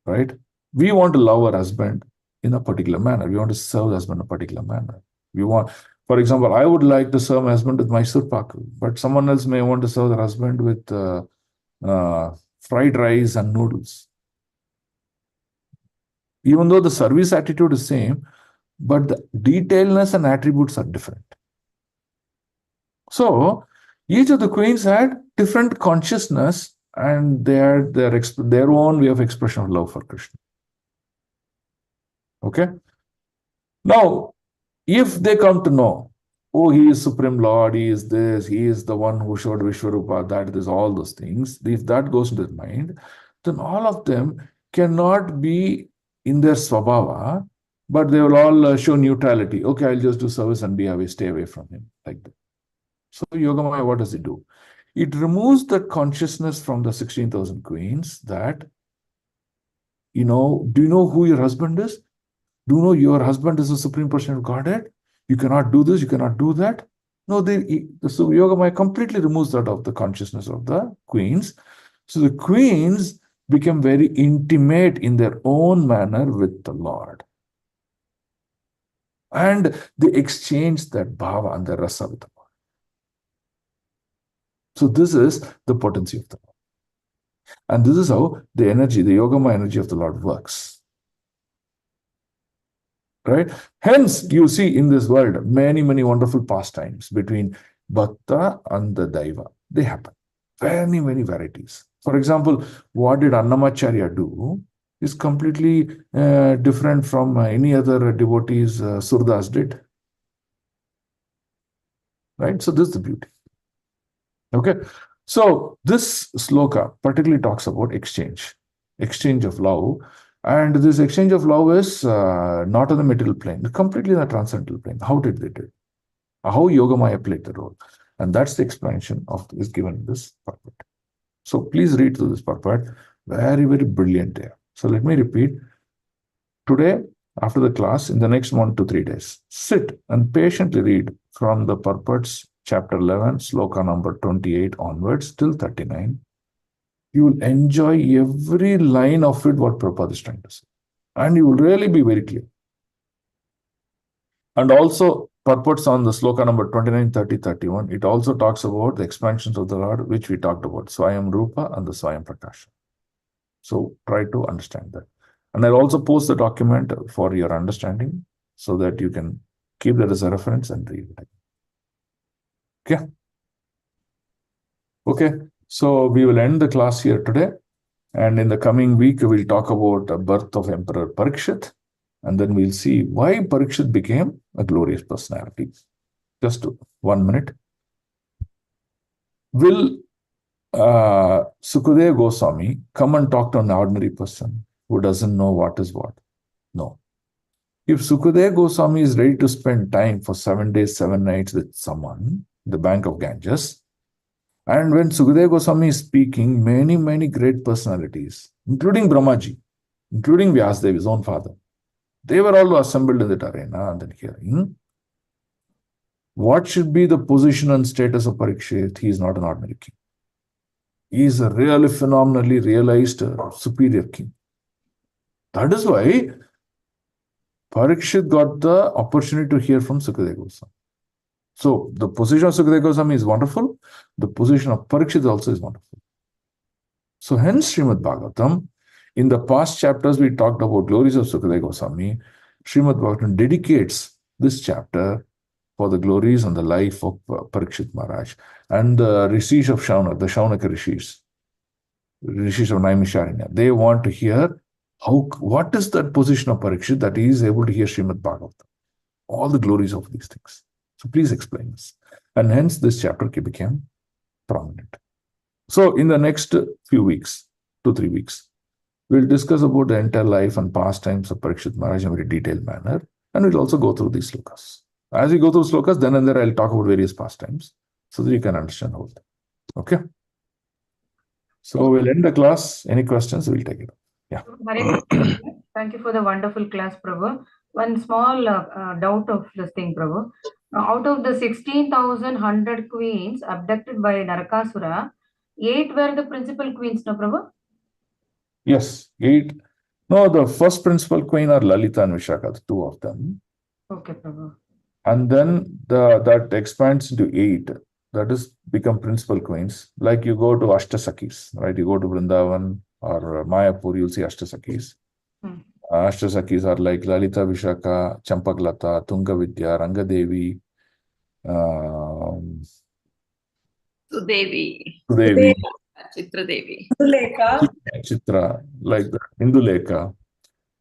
right? We want to love our husband in a particular manner. We want to serve the husband in a particular manner. We want, for example, I would like to serve my husband with Mysore pak, but someone else may want to serve their husband with fried rice and noodles. Even though the service attitude is same, but the detailness and attributes are different. So, each of the queens had different consciousness and they had their own way of expression of love for Krishna. Okay? Now, if they come to know, oh, he is Supreme Lord, he is this, he is the one who showed Vishwarupa, that is all those things, if that goes into their mind, then all of them cannot be in their swabhava, but they will all show neutrality. Okay, I'll just do service and be away, stay away from him, like that. So Yogamaya, what does it do? It removes that consciousness from the 16,000 queens that, do you know who your husband is? Do you know your husband is the Supreme Person of Godhead? You cannot do this, you cannot do that. No, so Yogamaya completely removes that of the consciousness of the queens. So the queens become very intimate in their own manner with the Lord. And they exchange that bhava and the rasa with the Lord. So this is the potency of the Lord. And this is how the energy, the Yogamaya energy of the Lord works. Right? Hence, you see in this world many, many wonderful pastimes between Bhakta and the Daiva. They happen. Many, many varieties. For example, what did Annamacharya do is completely different from any other devotees Surdas did. Right? So this is the beauty. Okay? So this sloka particularly talks about exchange of love. And this exchange of love is not on the material plane, completely in the transcendental plane. How did they do it? How Yogamaya played the role. And that's the explanation of is given in this purport. So please read through this purport. Very, very brilliant there. So let me repeat. Today, after the class, in the next 1 to 3 days, sit and patiently read from the purports, chapter 11, sloka number 28 onwards till 39. You will enjoy every line of it, what Prabhupada is trying to say. And you will really be very clear. And also, purports on the sloka number 29, 30, 31, it also talks about the expansions of the Lord, which we talked about, Swayam Rupa and the Swayam Prakasha. So try to understand that. And I'll also post the document for your understanding so that you can keep that as a reference and read it. Okay? Okay. So we will end the class here today. And in the coming week, we'll talk about the birth of Emperor Parikshit. And then we'll see why Parikshit became a glorious personality. Just 1 minute. Will Sukadeva Goswami come and talk to an ordinary person? who doesn't know what is what. No. If Sukadeva Goswami is ready to spend time for 7 days, 7 nights with someone, the bank of Ganges, and when Sukadeva Goswami is speaking, many great personalities, including Brahmaji, including Vyasdev, his own father, they were all assembled in that arena and then hearing. What should be the position and status of Parikshit? He is not an ordinary king. He is a really phenomenally realized superior king. That is why Parikshit got the opportunity to hear from Sukadeva Goswami. So the position of Sukadeva Goswami is wonderful. The position of Parikshit also is wonderful. So hence Srimad Bhagavatam, in the past chapters we talked about glories of Sukadeva Goswami. Srimad Bhagavatam dedicates this chapter for the glories and the life of Parikshit Maharaj and the rishis of Shaunak, the Shaunaka rishis of Naimisharanya. They want to hear what is that position of Parikshit that he is able to hear Srimad Bhagavatam, all the glories of these things. So please explain this. And hence this chapter became prominent. So in the next few weeks, 2-3 weeks, we'll discuss about the entire life and pastimes of Parikshit Maharaj in a very detailed manner. And we'll also go through these slokas. As we go through slokas, then and there I'll talk about various pastimes so that you can understand the whole thing. Okay? So we'll end the class. Any questions? We'll take it up. Yeah. Thank you for the wonderful class, Prabhu. One small doubt of this thing, Prabhu. Out of the 16,100 queens abducted by Narakasura, 8 were the principal queens, no, Prabhu? Yes, 8. No, the first principal queen are Lalita and Vishaka, the 2 of them. Okay, Prabhu. And then that expands into 8. That is become principal queens. Like you go to Ashtasakis, right? You go to Vrindavan or Mayapur, you'll see Ashtasakis. Ashtasakis are like Lalita, Vishaka, Champaklata, Tungavidya, Rangadevi, Sudevi, Chitradevi, Chitra, like that, Induleka.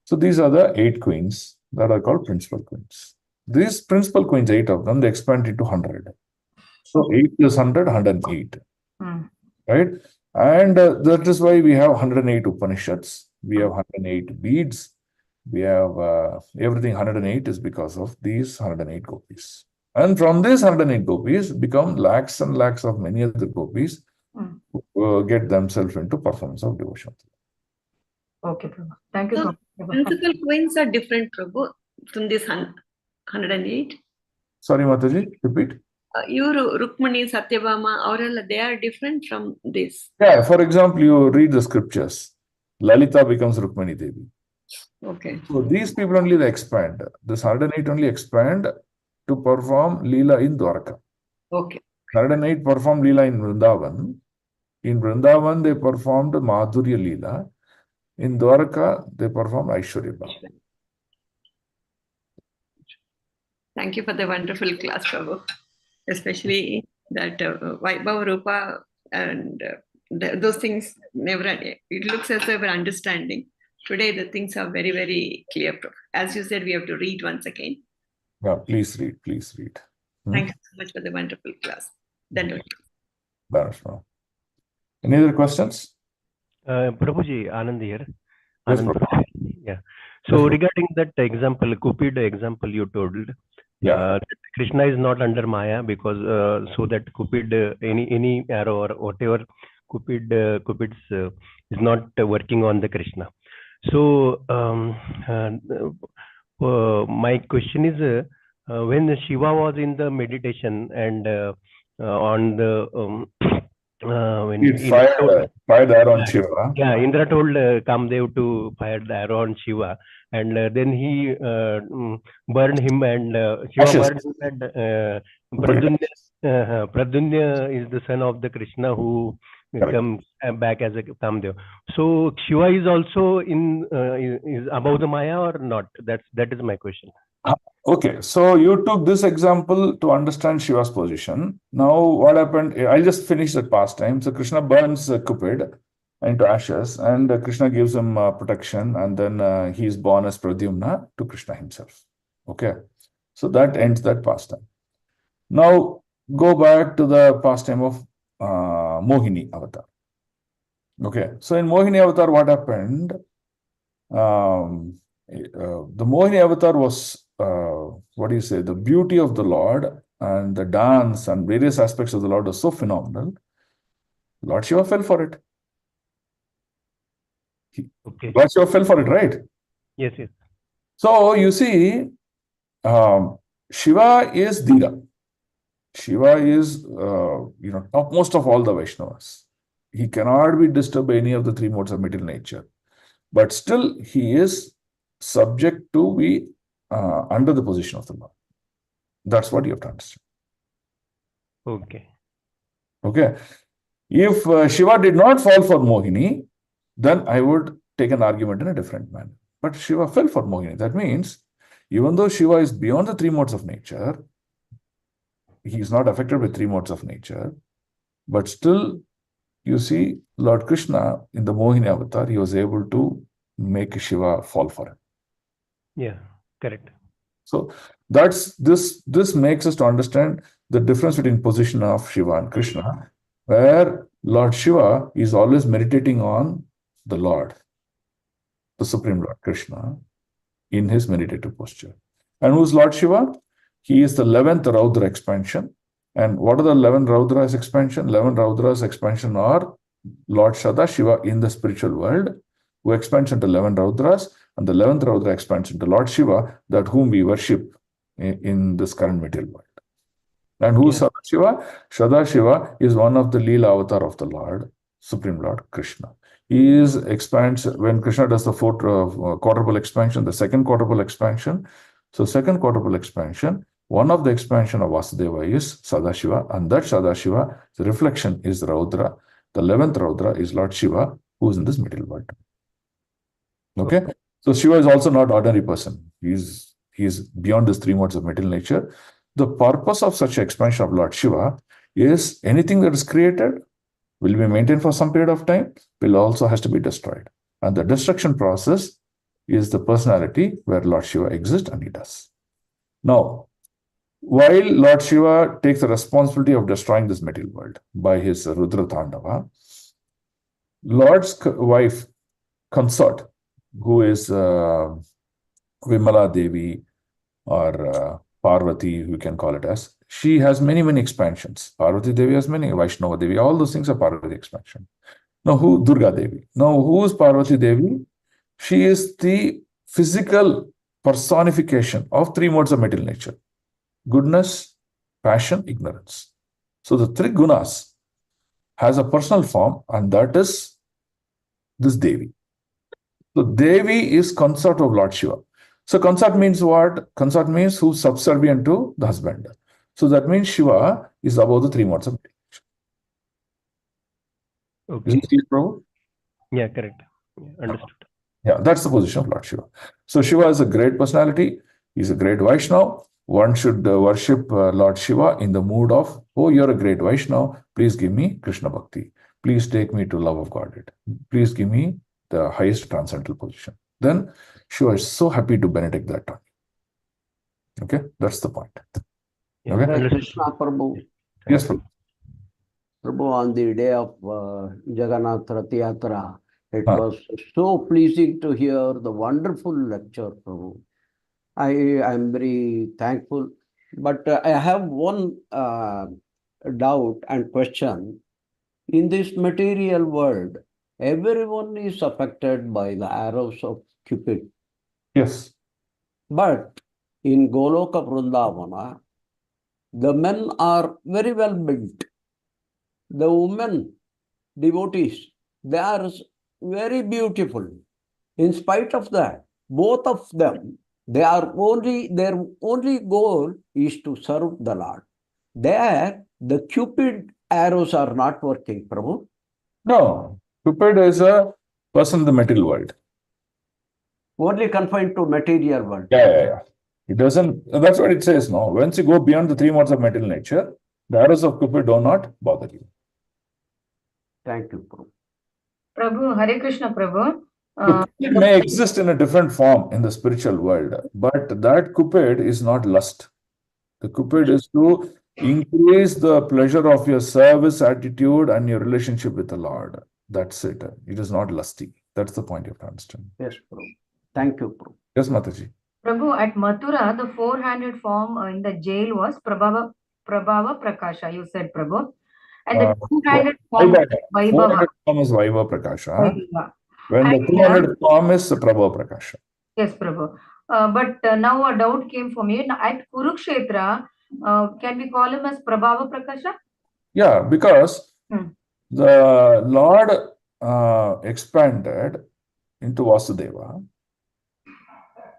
So these are the 8 queens that are called principal queens. These principal queens, 8 of them, they expand into 100. So 8 plus 100, 108. Right? And that is why we have 108 Upanishads. We have 108 beads. We have everything 108 is because of these 108 gopis. And from these 108 gopis become lakhs and lakhs of many other gopis who get themselves into performance of devotion. Okay, Prabhu. Thank you. So principal queens are different, Prabhu, from this 108. Sorry, Mataji, repeat. Rukmani, Satyabhama, or they are different from this. Yeah, for example, you read the scriptures. Lalita becomes Rukmani Devi. Okay. So these people only they expand. This 108 only expand to perform Leela in Dwarka. Okay. 108 perform Leela in Vrindavan. In Vrindavan, they performed Madhurya Leela. In Dwarka, they performed Aishwarya Bhava. Thank you for the wonderful class, Prabhu. Especially that Vaibhava Rupa and those things never, it looks as though we're understanding. Today, the things are very clear, Prabhu. As you said, we have to read once again. Yeah, please read, please read. Thank you so much for the wonderful class. Then any other questions? Prabhuji, Anand here. Yes, Anand, yeah. So regarding that example, Cupid example you told, Krishna is not under Maya because so that Cupid, any arrow or whatever Cupid's is not working on the Krishna. So my question is, when Shiva was in the meditation and on the when he fired the arrow on Shiva. Yeah, Indra told Kamdev to fire the arrow on Shiva, and then he burned him, and Shiva burned him, and Pradyumna is the son of the Krishna who comes back as a Kamdev. So Shiva is also is above the Maya or not? That is my question. Okay, so you took this example to understand Shiva's position. Now, what happened? I'll just finish that pastime. So Krishna burns Cupid into ashes, and Krishna gives him protection, and then he is born as Pradyumna to Krishna himself. Okay, so that ends that pastime. Now, go back to the pastime of Mohini avatar. Okay, so in Mohini avatar, what happened? the Mohini avatar was, what do you say, the beauty of the Lord and the dance and various aspects of the Lord was so phenomenal. Lord Shiva fell for it. Okay. Lord Shiva fell for it, right? Yes, yes. So you see, Shiva is Dhira. Shiva is, topmost of all the Vaishnavas. He cannot be disturbed by any of the three modes of material nature. But still, he is subject to be under the position of the Lord. That's what you have to understand. Okay. Okay. If Shiva did not fall for Mohini, then I would take an argument in a different manner. But Shiva fell for Mohini. That means, even though Shiva is beyond the three modes of nature, he is not affected by three modes of nature, but still, you see, Lord Krishna in the Mohini avatar, he was able to make Shiva fall for him. Yeah, correct. So that's this makes us to understand the difference between position of Shiva and Krishna, where Lord Shiva is always meditating on the Lord, the Supreme Lord Krishna, in his meditative posture. And who's Lord Shiva? He is the 11th Raudra expansion. And what are the 11 Raudras expansion? 11 Raudras expansion are Lord Shiva in the spiritual world, who expands into 11 Raudras, and the 11th Raudra expands into Lord Shiva, that whom we worship in this current material world. And who is Sadashiva? Sadashiva is one of the Leela avatar of the Lord, Supreme Lord Krishna. He expands when Krishna does the fourth quadruple expansion, the second quadruple expansion. So, second quadruple expansion, one of the expansion of Vasudeva is Sadashiva, and that Sadashiva, the reflection is Raudra. The 11th Raudra is Lord Shiva, who is in this material world. Okay? So, Shiva is also not ordinary person. He is beyond these three modes of material nature. The purpose of such expansion of Lord Shiva is anything that is created will be maintained for some period of time, will also has to be destroyed. And the destruction process is the personality where Lord Shiva exists, and he does. Now, while Lord Shiva takes the responsibility of destroying this material world by his Rudra Tandava, Lord's wife, consort, who is Vimala Devi or Parvati, we can call it as, she has many, many expansions. Parvati Devi has many, Vaishnava Devi, all those things are Parvati expansion. Now, who? Durga Devi. Now, who is Parvati Devi? She is the physical personification of three modes of material nature: goodness, passion, ignorance. So, the three gunas has a personal form, and that is this Devi. So, Devi is consort of Lord Shiva. So, consort means what? Consort means who's subservient to the husband. So, that means Shiva is above the three modes of meditation. Okay. Is it clear, Prabhu? Yeah, correct. Yeah, understood. Yeah, that's the position of Lord Shiva. So, Shiva is a great personality. He's a great Vaishnava. One should worship Lord Shiva in the mood of, oh, you're a great Vaishnava. Please give me Krishna Bhakti. Please take me to love of Godhead. Please give me the highest transcendental position. Then Shiva is so happy to benedict that on you. Okay, that's the point. Yeah, Okay. Hare Krishna, Prabhu. Yes, Prabhu. Prabhu, on the day of Jagannath Rath Yatra, it Huh. was so pleasing to hear the wonderful lecture, Prabhu. I am very thankful. But I have one doubt and question. In this material world, everyone is affected by the arrows of Cupid. Yes. But in Goloka Vrindavana, the men are very well built. The women, devotees, they are very beautiful. In spite of that, both of them, their only goal is to serve the Lord. There, the Cupid arrows are not working, Prabhu. No, Cupid is a person in the material world. Only confined to material world. Yeah. It doesn't, that's what it says, no. Once you go beyond the three modes of material nature, the arrows of Cupid do not bother you. Thank you, Prabhu. Prabhu, Hare Krishna, Prabhu. It may exist in a different form in the spiritual world, but that Cupid is not lust. The Cupid is to increase the pleasure of your service attitude and your relationship with the Lord. That's it. It is not lusty. That's the point you have to understand. Yes, Prabhu. Thank you, Prabhu. Yes, Mataji. Prabhu, at Mathura, the four-handed form in the jail was Prabhava Prakasha, you said, Prabhu. And the two-handed form was Vaibhava. 400 form is Vaibhava Prakasha. Vaibhava. When the And, 200 form is Prabhava Prakasha. Yes, Prabhu. But now a doubt came for me. At Kurukshetra, can we call him as Prabhava Prakasha? Yeah, because the Lord expanded into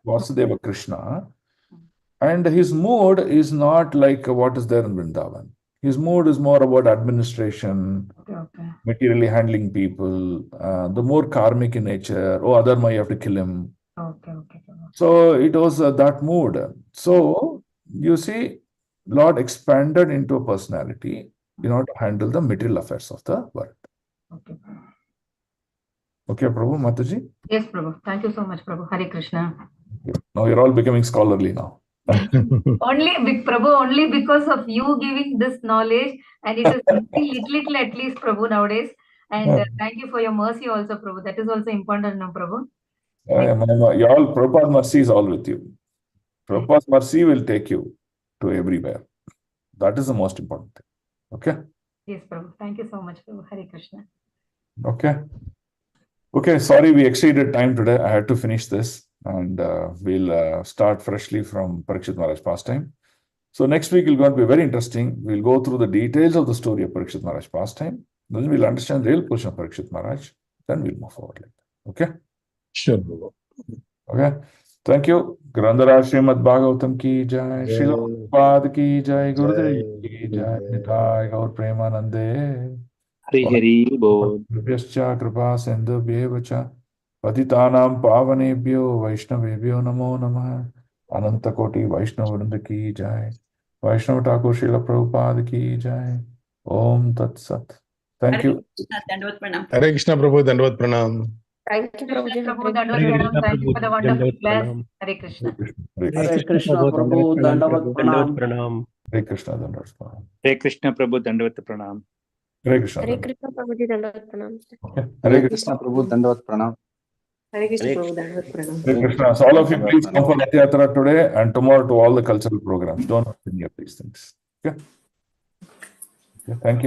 Vasudeva Krishna, and his mood is not like what is there in Vrindavan. His mood is more about administration, materially handling people, the more karmic in nature. Oh, Adharma, you have to kill him. Okay. So it was that mood. So you see, Lord expanded into a personality in order to handle the material affairs of the world. Okay. Okay, Prabhu, Mataji? Yes, Prabhu. Thank you so much, Prabhu. Hare Krishna. Now you're all becoming scholarly now. Only because of you giving this knowledge, and it is little at least, Prabhu, nowadays. And thank you for your mercy also, Prabhu. That is also important, no, Prabhu. Prabhupada's mercy is all with you. Prabhupada's mercy will take you to everywhere. That is the most important thing. Okay? Yes, Prabhu. Thank you so much, Prabhu. Hare Krishna. Okay, sorry we exceeded time today. I had to finish this, and we'll start freshly from Parikshit Maharaj pastime. So next week is going to be very interesting. We'll go through the details of the story of Parikshit Maharaj pastime. Then we'll understand the real position of Parikshit Maharaj. Then we'll move forward like that. Okay? Sure. Okay. Thank you. Grandhara Srimad Bhagavatam ki jai, Srila Prabhupada ki jai, Gurudev ki jai, Nitai Gaur Premanande. Hari Bol. Vipyascha Kripa Sindhu Bhevacha Patitanam Pavanebhyo Vaishnavebhyo Namo Namah Ananta Koti Vaishnava Vrinda ki jai Vaishnava Thakur Srila Prabhupada ki jai Om Tat Sat. Thank you. Dandavat pranam. Hare Krishna Prabhu, Dandavat Pranam. Thank you, Prabhuji. Prabhu, Dandavat Pranam. Thank you for the wonderful class. Hare Krishna. Hare Krishna, Prabhu. Dandavat pranam. Pranam. Hare Krishna Dandavat Pranam. Hare Krishna Prabhu Dandavat Pranam. Hare Krishna. Hare Krishna, Prabhuji. Dandavat pranam. Okay. Hare Krishna Prabhu, Dandavat Pranam. Hare Krishna Prabhu, Dandavat pranam. Hare Krishna. So all of you please come for Rath Yatra today and tomorrow to all the cultural programs. Don't miss any of these things. Okay. Thank you.